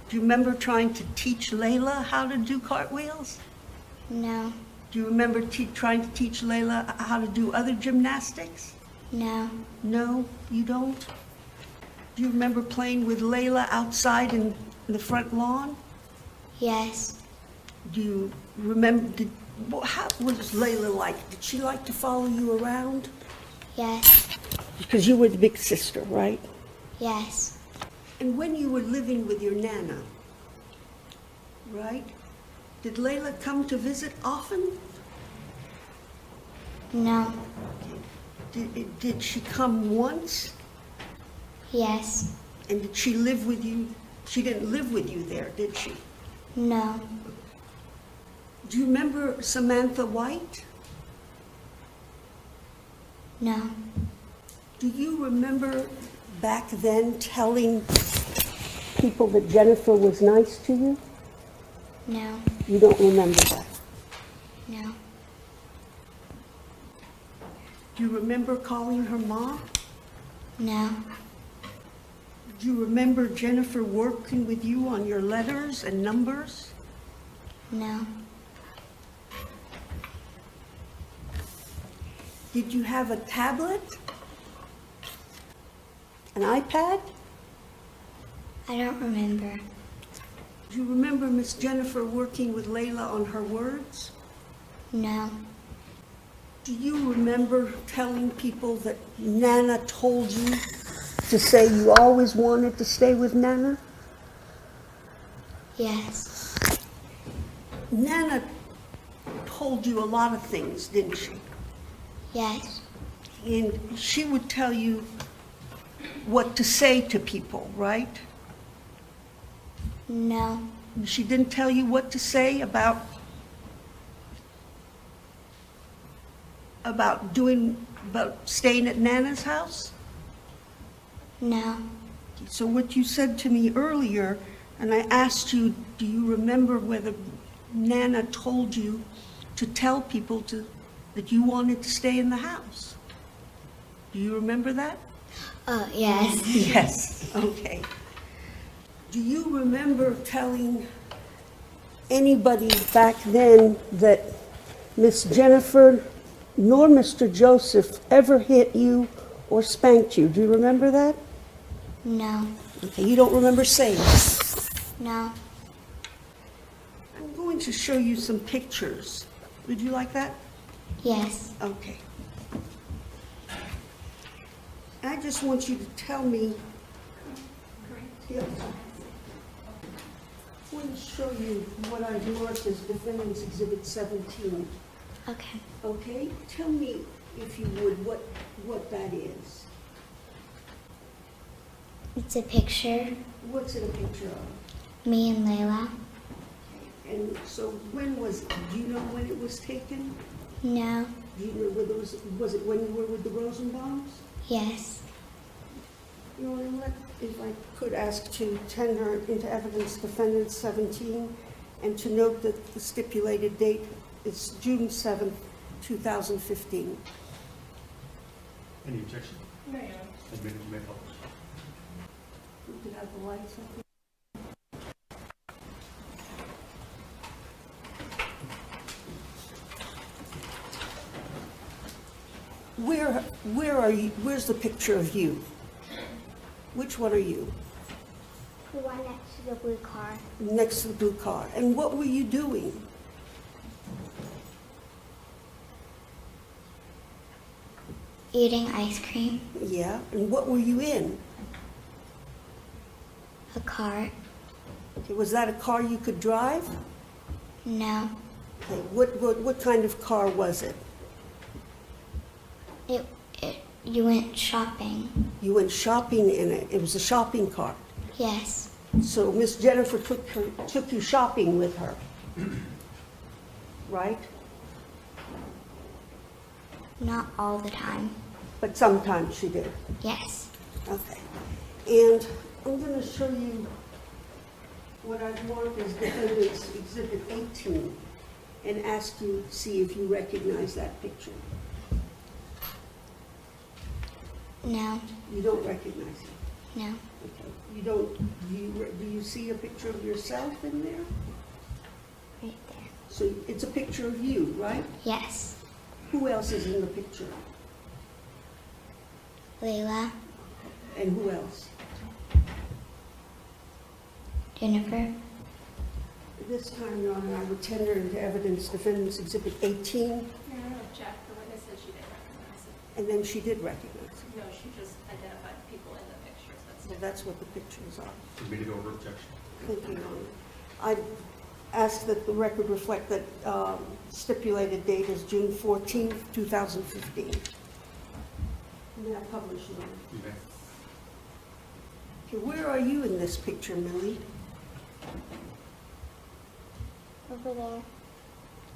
Do you remember trying to teach Laila how to do cartwheels? No. Do you remember trying to teach Laila how to do other gymnastics? No. No, you don't? Do you remember playing with Laila outside in the front lawn? Yes. Do you remember, how was Laila like? Did she like to follow you around? Yes. Because you were the big sister, right? Yes. And when you were living with your Nana, right? Did Laila come to visit often? No. Did she come once? Yes. And did she live with you? She didn't live with you there, did she? No. Do you remember Samantha White? No. Do you remember back then telling people that Jennifer was nice to you? No. You don't remember that? No. Do you remember calling her mom? No. Do you remember Jennifer working with you on your letters and numbers? No. Did you have a tablet? An iPad? I don't remember. Do you remember Miss Jennifer working with Laila on her words? No. Do you remember telling people that Nana told you to say you always wanted to stay with Nana? Yes. Nana told you a lot of things, didn't she? Yes. And she would tell you what to say to people, right? No. She didn't tell you what to say about staying at Nana's house? No. So what you said to me earlier, and I asked you, do you remember whether Nana told you to tell people that you wanted to stay in the house? Do you remember that? Oh, yes. Yes, okay. Do you remember telling anybody back then that Miss Jennifer nor Mr. Joseph ever hit you or spanked you? Do you remember that? No. Okay, you don't remember saying that? No. I'm going to show you some pictures. Would you like that? Yes. Okay. I just want you to tell me. Yes. I want to show you what I marked as Defendant's Exhibit 17. Okay. Okay? Tell me, if you would, what that is. It's a picture. What's it a picture of? Me and Layla. And so when was, do you know when it was taken? No. Do you know whether was it when you were with the Rosenbaums? Yes. You know, if I could ask to tender into evidence defendant 17 and to note that the stipulated date is June 7th, 2015. Any objection? No, Your Admitted, you may publish. We could have the lights up. Where are you? Where's the picture of you? Which one are you? The one next to the blue car. Next to the blue car. And what were you doing? Eating ice cream. Yeah. And what were you in? A cart. Okay, was that a car you could drive? No. Okay, what kind of car was it? You went shopping. You went shopping in it. It was a shopping cart. Yes. So Miss Jennifer took you shopping with her, right? Not all the time. But sometimes she did. Yes. Okay. And I'm going to show you what I've marked as Defendant's Exhibit 18 and ask you to see if you recognize that picture. No. You don't recognize it? No. Okay. You don't, do you see a picture of yourself in there? Right there. So it's a picture of you, right? Yes. Who else is in the picture? Layla. And who else? Jennifer. This time, Your Honor, I would tender into evidence Defendant's Exhibit 18, No, object. The witness said she didn't recognize it. and then she did recognize it. No, she just identified people in the pictures. That's So that's what the pictures are. Admitted over objection. Thank you, Your Honor. I ask that the record reflect that stipulated date is June 14th, 2015. May I publish, Your Honor? You may. Okay, where are you in this picture, Millie? Over there.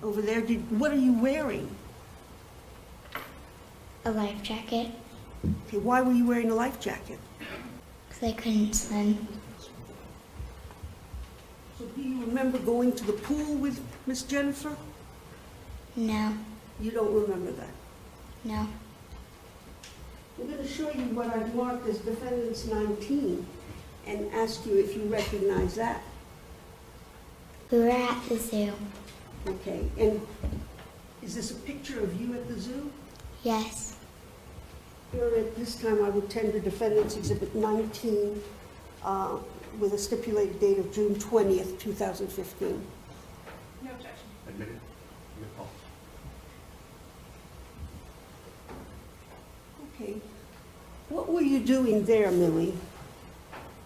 Over there? What are you wearing? A life jacket. Okay, why were you wearing a life jacket? Because I couldn't swim. So do you remember going to the pool with Miss Jennifer? No. You don't remember that? No. I'm going to show you what I've marked as Defendant's 19 and ask you if you recognize that. We were at the zoo. Okay, and is this a picture of you at the zoo? Yes. Here at this time, I would tender Defendant's Exhibit 19 with a stipulated date of June 20th, 2015. No objection. Admitted. You may publish. Okay. What were you doing there, Millie?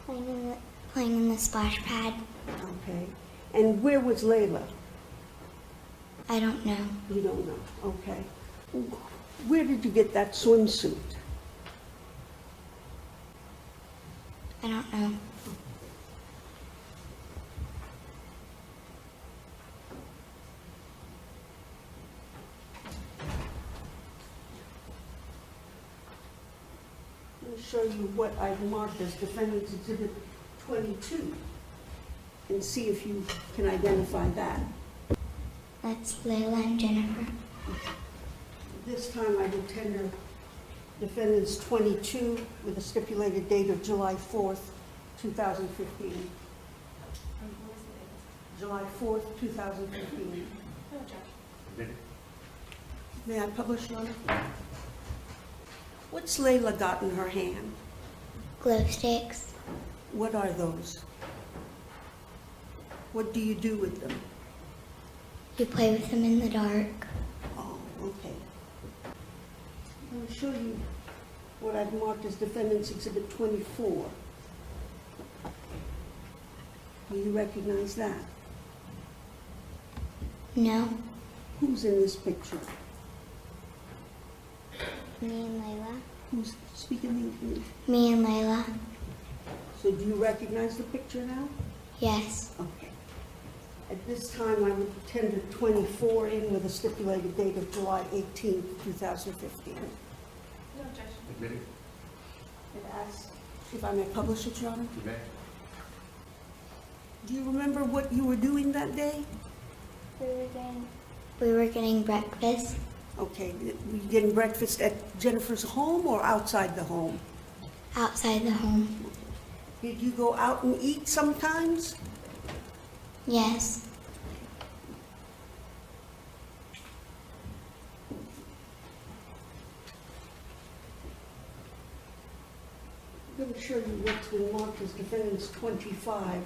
Playing in the splash pad. Okay. And where was Layla? I don't know. You don't know. Okay. Where did you get that swimsuit? I don't know. I'm going to show you what I've marked as Defendant's Exhibit 22 and see if you can identify that. That's Layla and Jennifer. This time I will tender Defendant's 22 with a stipulated date of July 4th, 2015. July 4th, 2015. No objection. Admitted. May I publish, Your Honor? What's Layla got in her hand? Glow sticks. What are those? What do you do with them? You play with them in the dark. Oh, okay. I'll show you what I've marked as Defendant's Exhibit 24. Do you recognize that? No. Who's in this picture? Me and Layla. Who's speaking English? Me and Layla. So do you recognize the picture now? Yes. Okay. At this time, I would tender 24 in with a stipulated date of July 18, 2015. No objection. Admitted. It asks if I may publish it, Your Honor. You may. Do you remember what you were doing that day? We were getting breakfast Okay, were you getting breakfast at Jennifer's home or outside the home? outside the home. Did you go out and eat sometimes? Yes. I'm going to show you what's been marked as defendant's 25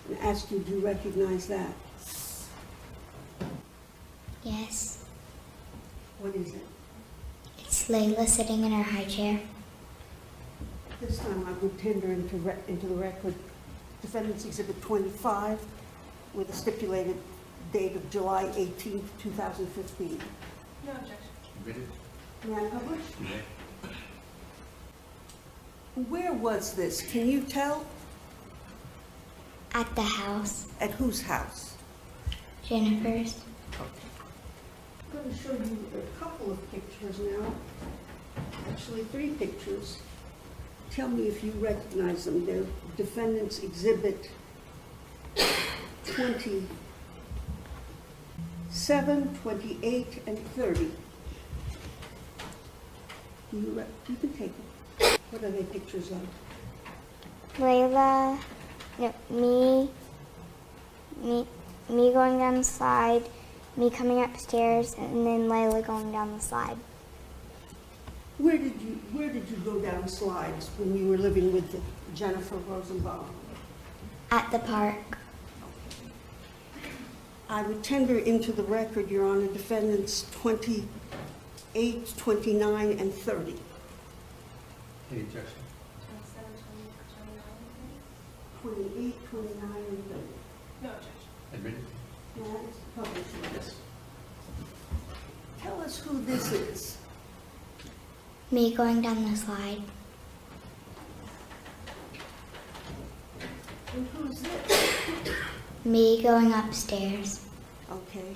and ask you, do you recognize that? Yes. What is it? It's Layla sitting in her high chair. This time I would tender into the record defendant's exhibit 25 with a stipulated date of July 18, 2015. No objection. Admitted. May I publish? You may. Where was this? Can you tell? At the house. At whose house? Jennifer's. I'm going to show you a couple of pictures now. Actually, 3 pictures. Tell me if you recognize them. They're defendant's exhibit 27, 28, and 30. You can take them. What are they pictures of? Layla, no, me going down the slide, me coming upstairs, and then Layla going down the slide. Where did you go down slides when you were living with Jennifer Rosenbaum? At the park. I would tender into the record, Your Honor, defendants 28, 29, and 30. Any objection? 28, 29, and 30. No objection. Admitted. Yes, publish this. Tell us who this is. Me going down the slide. And who's this? Me going upstairs. Okay.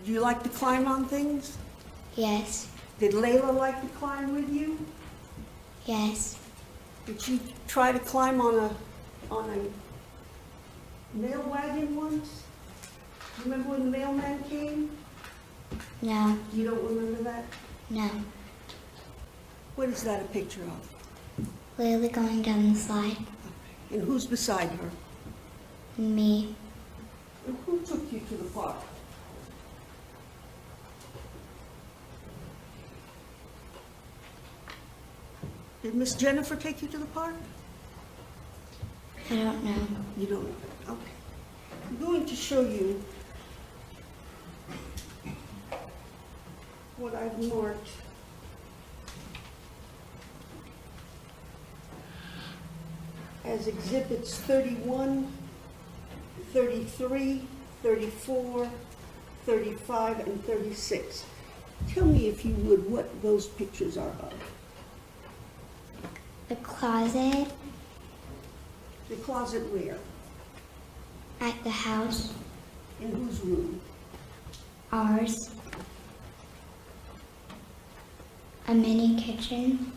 Do you like to climb on things? Yes. Did Layla like to climb with you? Yes. Did she try to climb on a mail wagon once? Remember when the mailman came? No. You don't remember that? No. What is that a picture of? Layla going down the slide. And who's beside her? Me. And who took you to the park? Did Miss Jennifer take you to the park? I don't know. You don't know. Okay. I'm going to show you what I've marked as exhibits 31, 33, 34, 35, and 36. Tell me, if you would, what those pictures are of. The closet. The closet where? At the house. In whose room? Ours. A mini kitchen.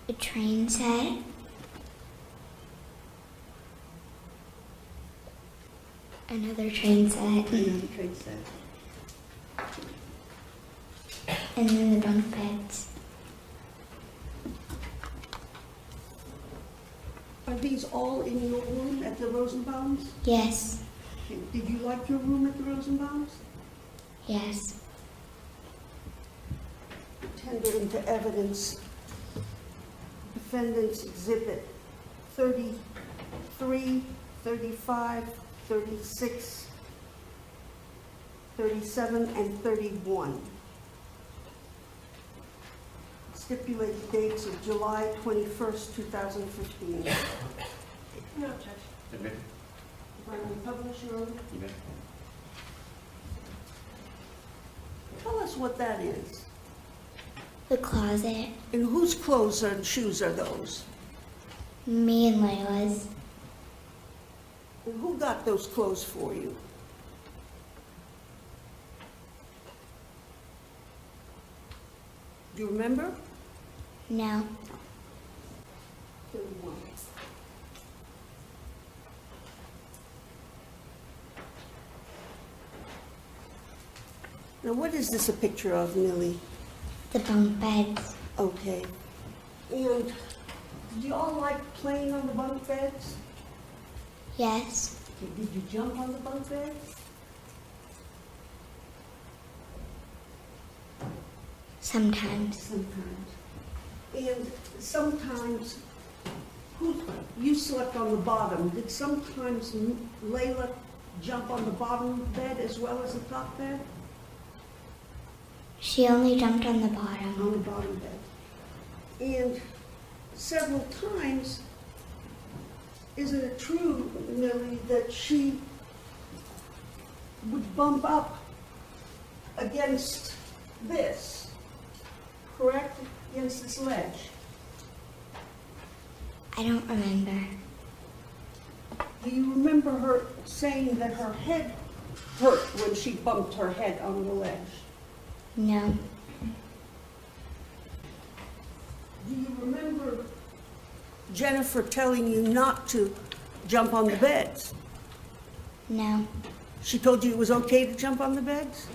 A train set. Another train set. Another trade set. And then the bunk beds. Are these all in your room at the Rosenbaums? Yes. Okay. Did you like your room at the Rosenbaums? Yes. Tender into evidence defendant's exhibit 33, 35, 36, 37, and 31. Stipulated dates of July 21st, 2015. No objection. Admitted. If I may publish, Your Honor. You may. Tell us what that is. The closet. And whose clothes and shoes are those? Me and Layla's. And who got those clothes for you? Do you remember? No. Now, what is this a picture of, Millie? The bunk beds. Okay. And do you all like playing on the bunk beds? Yes. Okay, did you jump on the bunk beds? Sometimes. Sometimes. And sometimes, you slept on the bottom. Did sometimes Layla jump on the bottom bed as well as the top bed? She only jumped on the bottom. On the bottom bed. And several times, isn't it true, Millie, that she would bump up against this, correct? Against this ledge. I don't remember. Do you remember her saying that her head hurt when she bumped her head on the ledge? No. Do you remember Jennifer telling you not to jump on the beds? No. She told you it was okay to jump on the beds?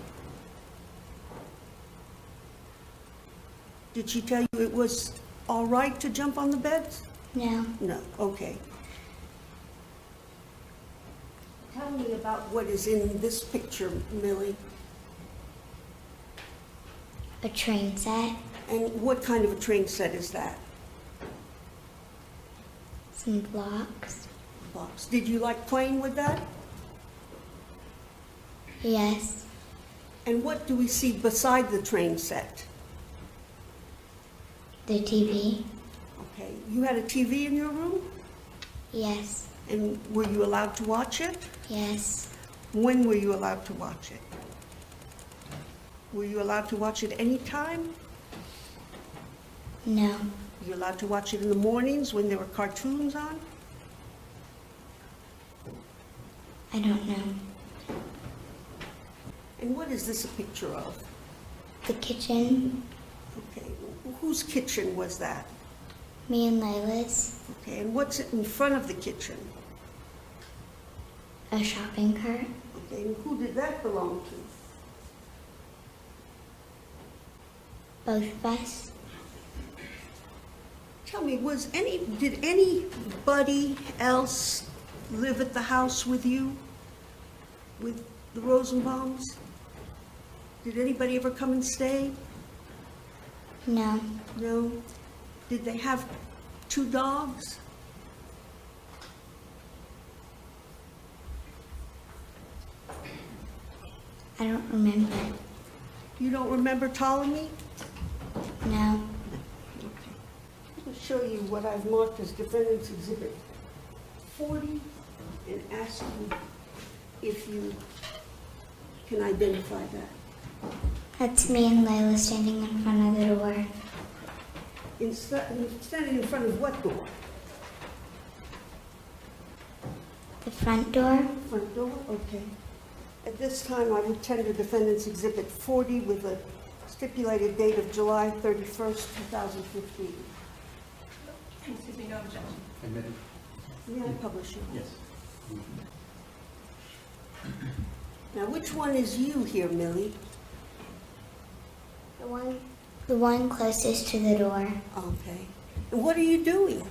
Did she tell you it was all right to jump on the beds? No. No, okay. Tell me about what is in this picture, Millie. A train set. And what kind of a train set is that? Some blocks. Box. Did you like playing with that? Yes. And what do we see beside the train set? The TV. Okay. You had a TV in your room? Yes. And were you allowed to watch it? Yes. When were you allowed to watch it? Were you allowed to watch it any time? No. Were you allowed to watch it in the mornings when there were cartoons on? I don't know. And what is this a picture of? The kitchen. Okay. Whose kitchen was that? Me and Layla's. Okay. And what's in front of the kitchen? A shopping cart. Okay. And who did that belong to? Both of us. Tell me, did anybody else live at the house with you? With the Rosenbaums? Did anybody ever come and stay? No. No? Did they have 2 dogs? I don't remember. You don't remember Ptolemy? No. Okay. I'll show you what I've marked as Defendant's Exhibit 40 and ask you if you can identify that. That's me and Layla standing in front of the door. Standing in front of what door? The front door. Front door, okay. At this time, I would tender Defendant's Exhibit 40 with a stipulated date of July 31st, 2015. Excuse me, no objection. Admitted? May I publish it? Yes. Now, which one is you here, Millie? The one closest to the door. Okay. And what are you doing?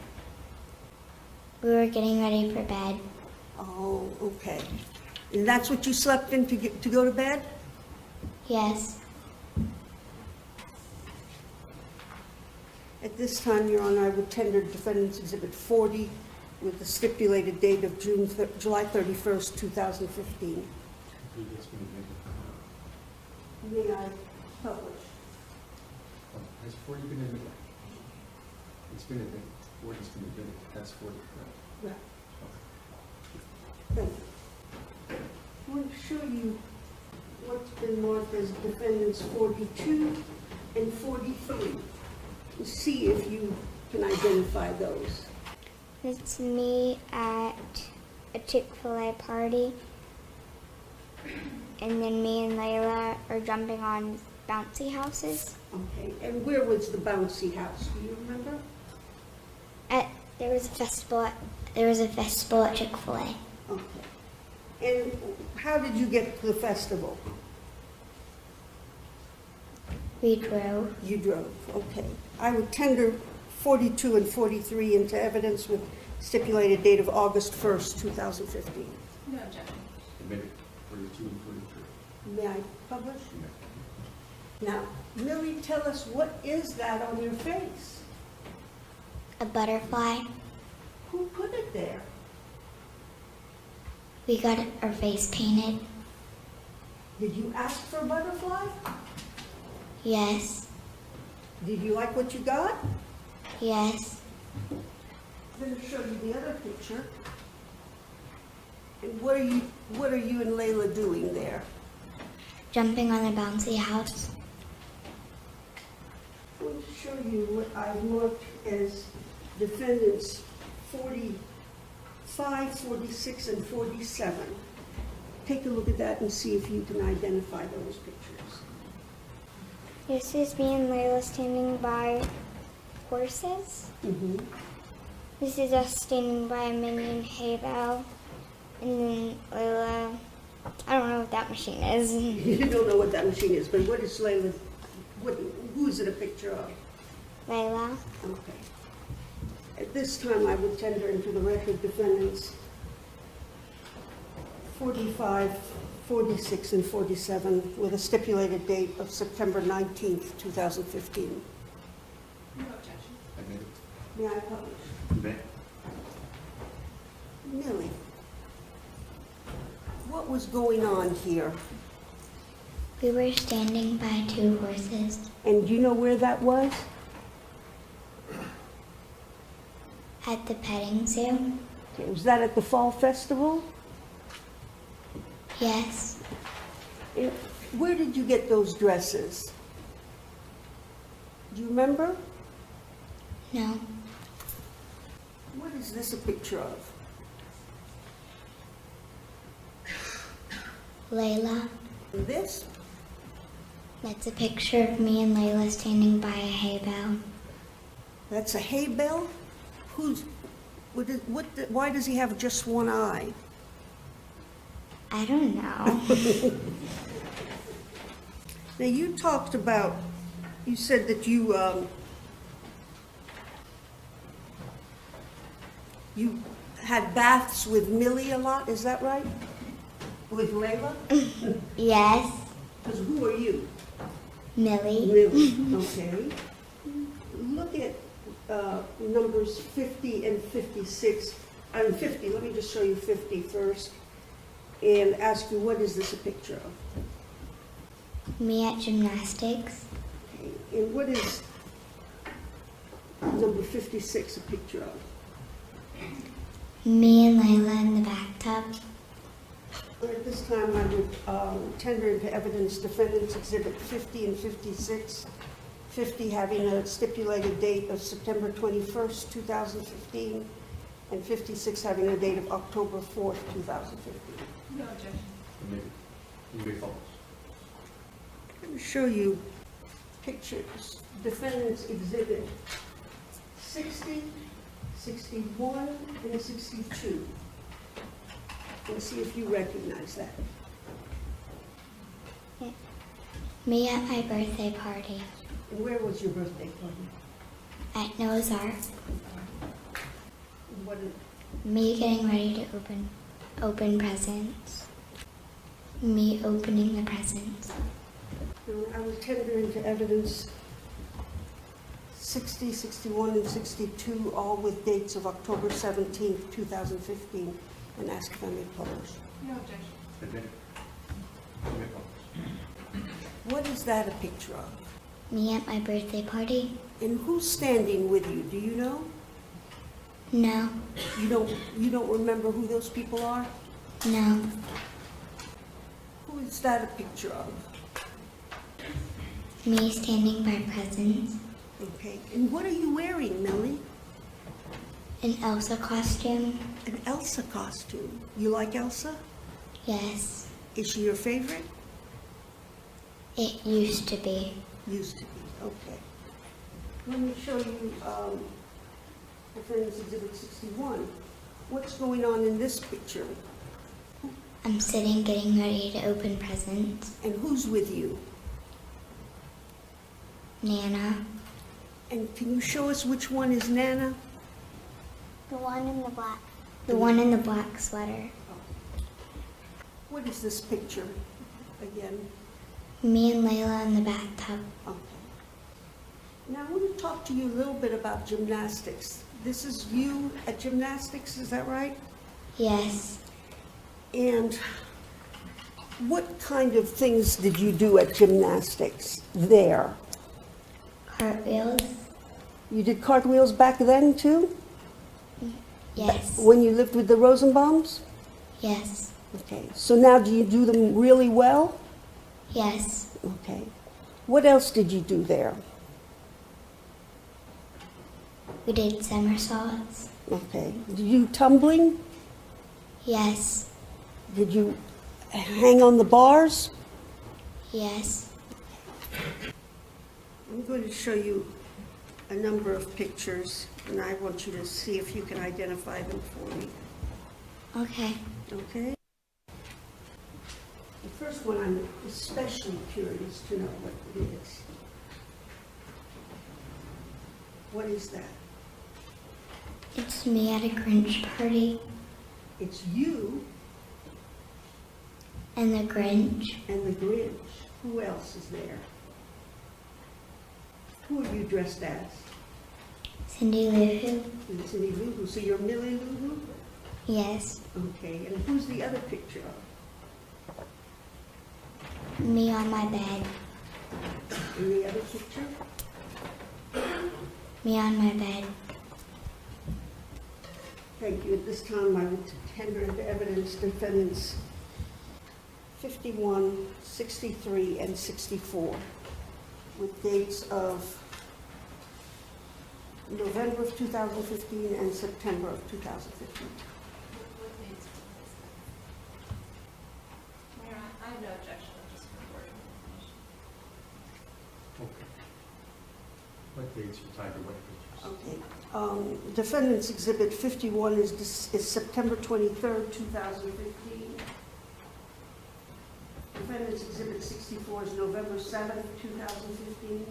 We were getting ready for bed. Oh, okay. And that's what you slept in to go to bed? Yes. At this time, Your Honor, I would tender Defendant's Exhibit 40 with the stipulated date of July 31st, 2015. May I publish? Has 40 been admitted? It's been admitted. 40's been admitted. That's 40, correct? Right. Thank you. I want to show you what's been marked as Defendant's 42 and 43. See if you can identify those. It's me at a Chick-fil-A party, and then me and Layla are jumping on bouncy houses. Okay, and where was the bouncy house? Do you remember? There was a festival at Chick-fil-A. Okay. And how did you get to the festival? We drove. You drove, okay. I would tender 42 and 43 into evidence with stipulated date of August 1st, 2015. No objection. Admitted, 42 and 43. May I publish? Now, Millie, tell us, what is that on your face? A butterfly. Who put it there? We got our face painted. Did you ask for a butterfly? Yes. Did you like what you got? Yes. I'm going to show you the other picture. And what are you and Layla doing there? Jumping on a bouncy house. I'm going to show you what I've marked as defendants 45, 46, and 47. Take a look at that and see if you can identify those pictures. This is me and Layla standing by horses. Mm-hmm. This is us standing by a minion hay bale. And then Layla, I don't know what that machine is. You don't know what that machine is, but what is Layla, who is it a picture of? Layla. Okay. At this time, I would tender into the record defendants 45, 46, and 47 with a stipulated date of September 19th, 2015. No objection. Admitted. May I publish? You may. Millie, what was going on here? We were standing by two horses And do you know where that was? at the petting zoo. Okay, was that at the Fall Festival? Yes. Where did you get those dresses? Do you remember? No. What is this a picture of? Layla. And this? That's a picture of me and Layla standing by a hay bale. That's a hay bale? Why does he have just one eye? I don't know. Now, you talked about, you said that you had baths with Millie a lot, is that right? With Layla? Yes. Because who are you? Millie. Millie, okay. Look at numbers 50 and 56. 50, let me just show you 50 first and ask you, what is this a picture of? Me at gymnastics. Okay. And what is number 56 a picture of? Me and Layla in the bathtub. At this time, I would tender into evidence defendants exhibit 50 and 56. 50 having a stipulated date of September 21st, 2015, and 56 having a date of October 4th, 2015. No objection. Admitted. You may publish. Let me show you pictures. Defendants exhibit 60, 61, and 62. And see if you recognize that. Me at my birthday party And where was your birthday party? at Noah's Ark. What, Me getting ready to open presents. Me opening the presents. I will tender into evidence 60, 61, and 62, all with dates of October 17th, 2015, and ask if I may publish. No objection. Admitted. You may publish. What is that a picture of? Me at my birthday party. And who's standing with you? Do you know? No. You don't remember who those people are? No. Who is that a picture of? Me standing by presents. Okay. And what are you wearing, Millie? An Elsa costume. An Elsa costume. You like Elsa? Yes. Is she your favorite? It used to be. Used to be. Okay. Let me show you Defendant's Exhibit 61. What's going on in this picture? I'm sitting getting ready to open presents. And who's with you? Nana. And can you show us which one is Nana? The one in the black. The one in the black sweater. What is this picture again? Me and Layla in the bathtub. Okay. Now I want to talk to you a little bit about gymnastics. This is you at gymnastics, is that right? Yes. And what kind of things did you do at gymnastics there? Cartwheels. You did cartwheels back then too? Yes. When you lived with the Rosenbaums? Yes. Okay. So now do you do them really well? Yes. Okay. What else did you do there? We did somersaults. Okay. Did you do tumbling? Yes. Did you hang on the bars? Yes. I'm going to show you a number of pictures, and I want you to see if you can identify them for me. Okay. Okay? The first one I'm especially curious to know what it is. What is that? It's me at a Grinch party. It's you And the Grinch. and the Grinch. Who else is there? Who are you dressed as? Cindy Lou Who. And Cindy Lou Who. So you're Millie Lou Who? Yes. Okay, and who's the other picture of? Me on my bed. And the other picture? Me on my bed. Thank you. At this time, I would tender into evidence defendants 51, 63, and 64, with dates of November of 2015 and September of 2015. Mayor, I have no objection, I'm just recording information. Okay. What dates are tied to what pictures? Okay. Defendant's Exhibit 51 is September 23rd, 2015. Defendant's Exhibit 64 is November 7th, 2015.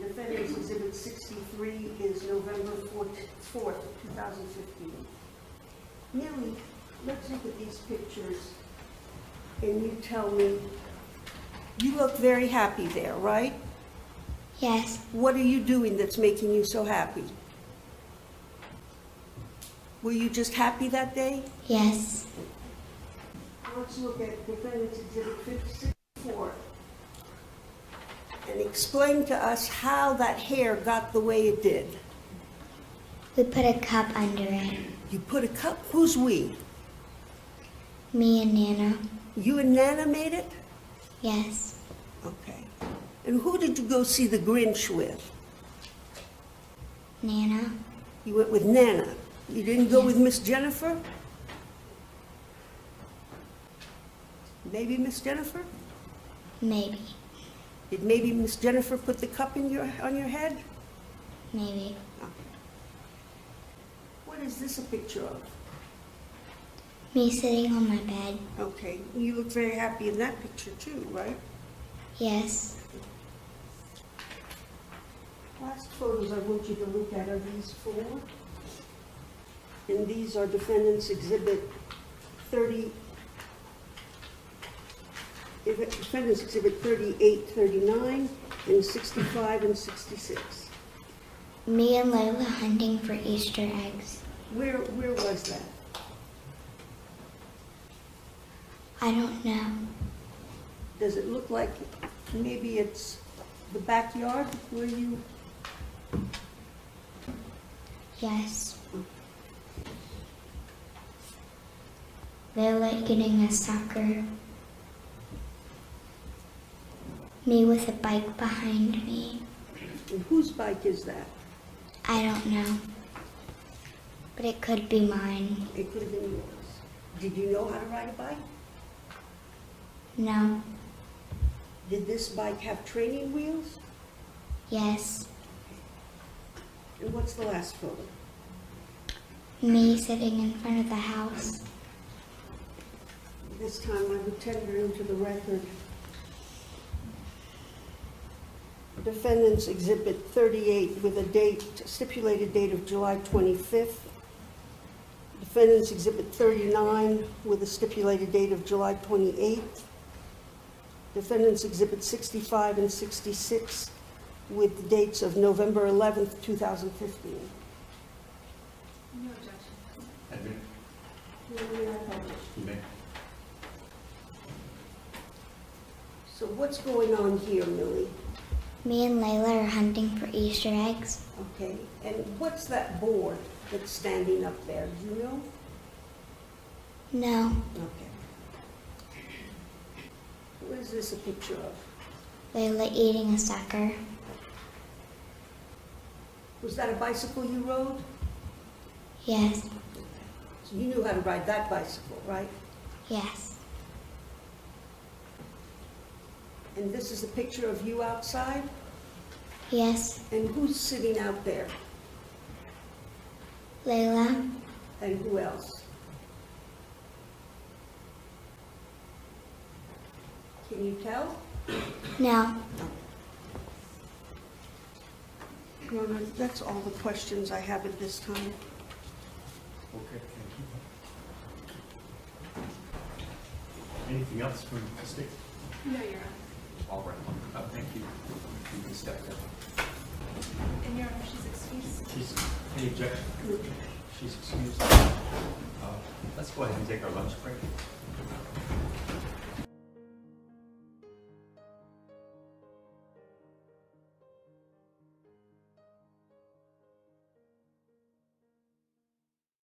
Defendant's Exhibit 63 is November 4th, 2015. Millie, let's look at these pictures, and you tell me, you look very happy there, right? Yes. What are you doing that's making you so happy? Were you just happy that day? Yes. Let's look at Defendant's Exhibit 54 and explain to us how that hair got the way it did. We put a cup under it. You put a cup? Who's we? Me and Nana. You and Nana made it? Yes. Okay. And who did you go see the Grinch with? Nana. You went with Nana. You didn't go Yes. with Miss Jennifer? Maybe Miss Jennifer? Maybe. Did maybe Miss Jennifer put the cup on your head? Maybe. Okay. What is this a picture of? Me sitting on my bed. Okay. You look very happy in that picture too, right? Yes. Last photos I want you to look at are these four. And these are Defendant's Exhibit 30, Defendant's Exhibit 38, 39, and 65 and 66. Me and Layla hunting for Easter eggs. Where was that? I don't know. Does it look like maybe it's the backyard where you... Yes. Layla getting a soccer Me with a bike behind me. And whose bike is that? I don't know. But it could be mine. It could have been yours. Did you know how to ride a bike? No. Did this bike have training wheels? Yes. And what's the last photo? Me sitting in front of the house. This time I would tender into the record Defendant's Exhibit 38 with a stipulated date of July 25th. Defendant's Exhibit 39 with a stipulated date of July 28th. Defendant's Exhibit 65 and 66 with the dates of November 11th, 2015. No objection. Admit. You may. So what's going on here, Millie? Me and Layla are hunting for Easter eggs. Okay, and what's that board that's standing up there? Do you know? No. Okay. What is this a picture of? Layla eating a sucker. Was that a bicycle you rode? Yes. So you knew how to ride that bicycle, right? Yes. And this is a picture of you outside? Yes. And who's sitting out there? Layla. And who else? Can you tell? No. No, that's all the questions I have at this time. Okay, thank you. Anything else from the state? No, Your Honor. All right, thank you. You can step down. And Your Honor, she's excused. Any objection? She's excused. Let's go ahead and take our lunch break.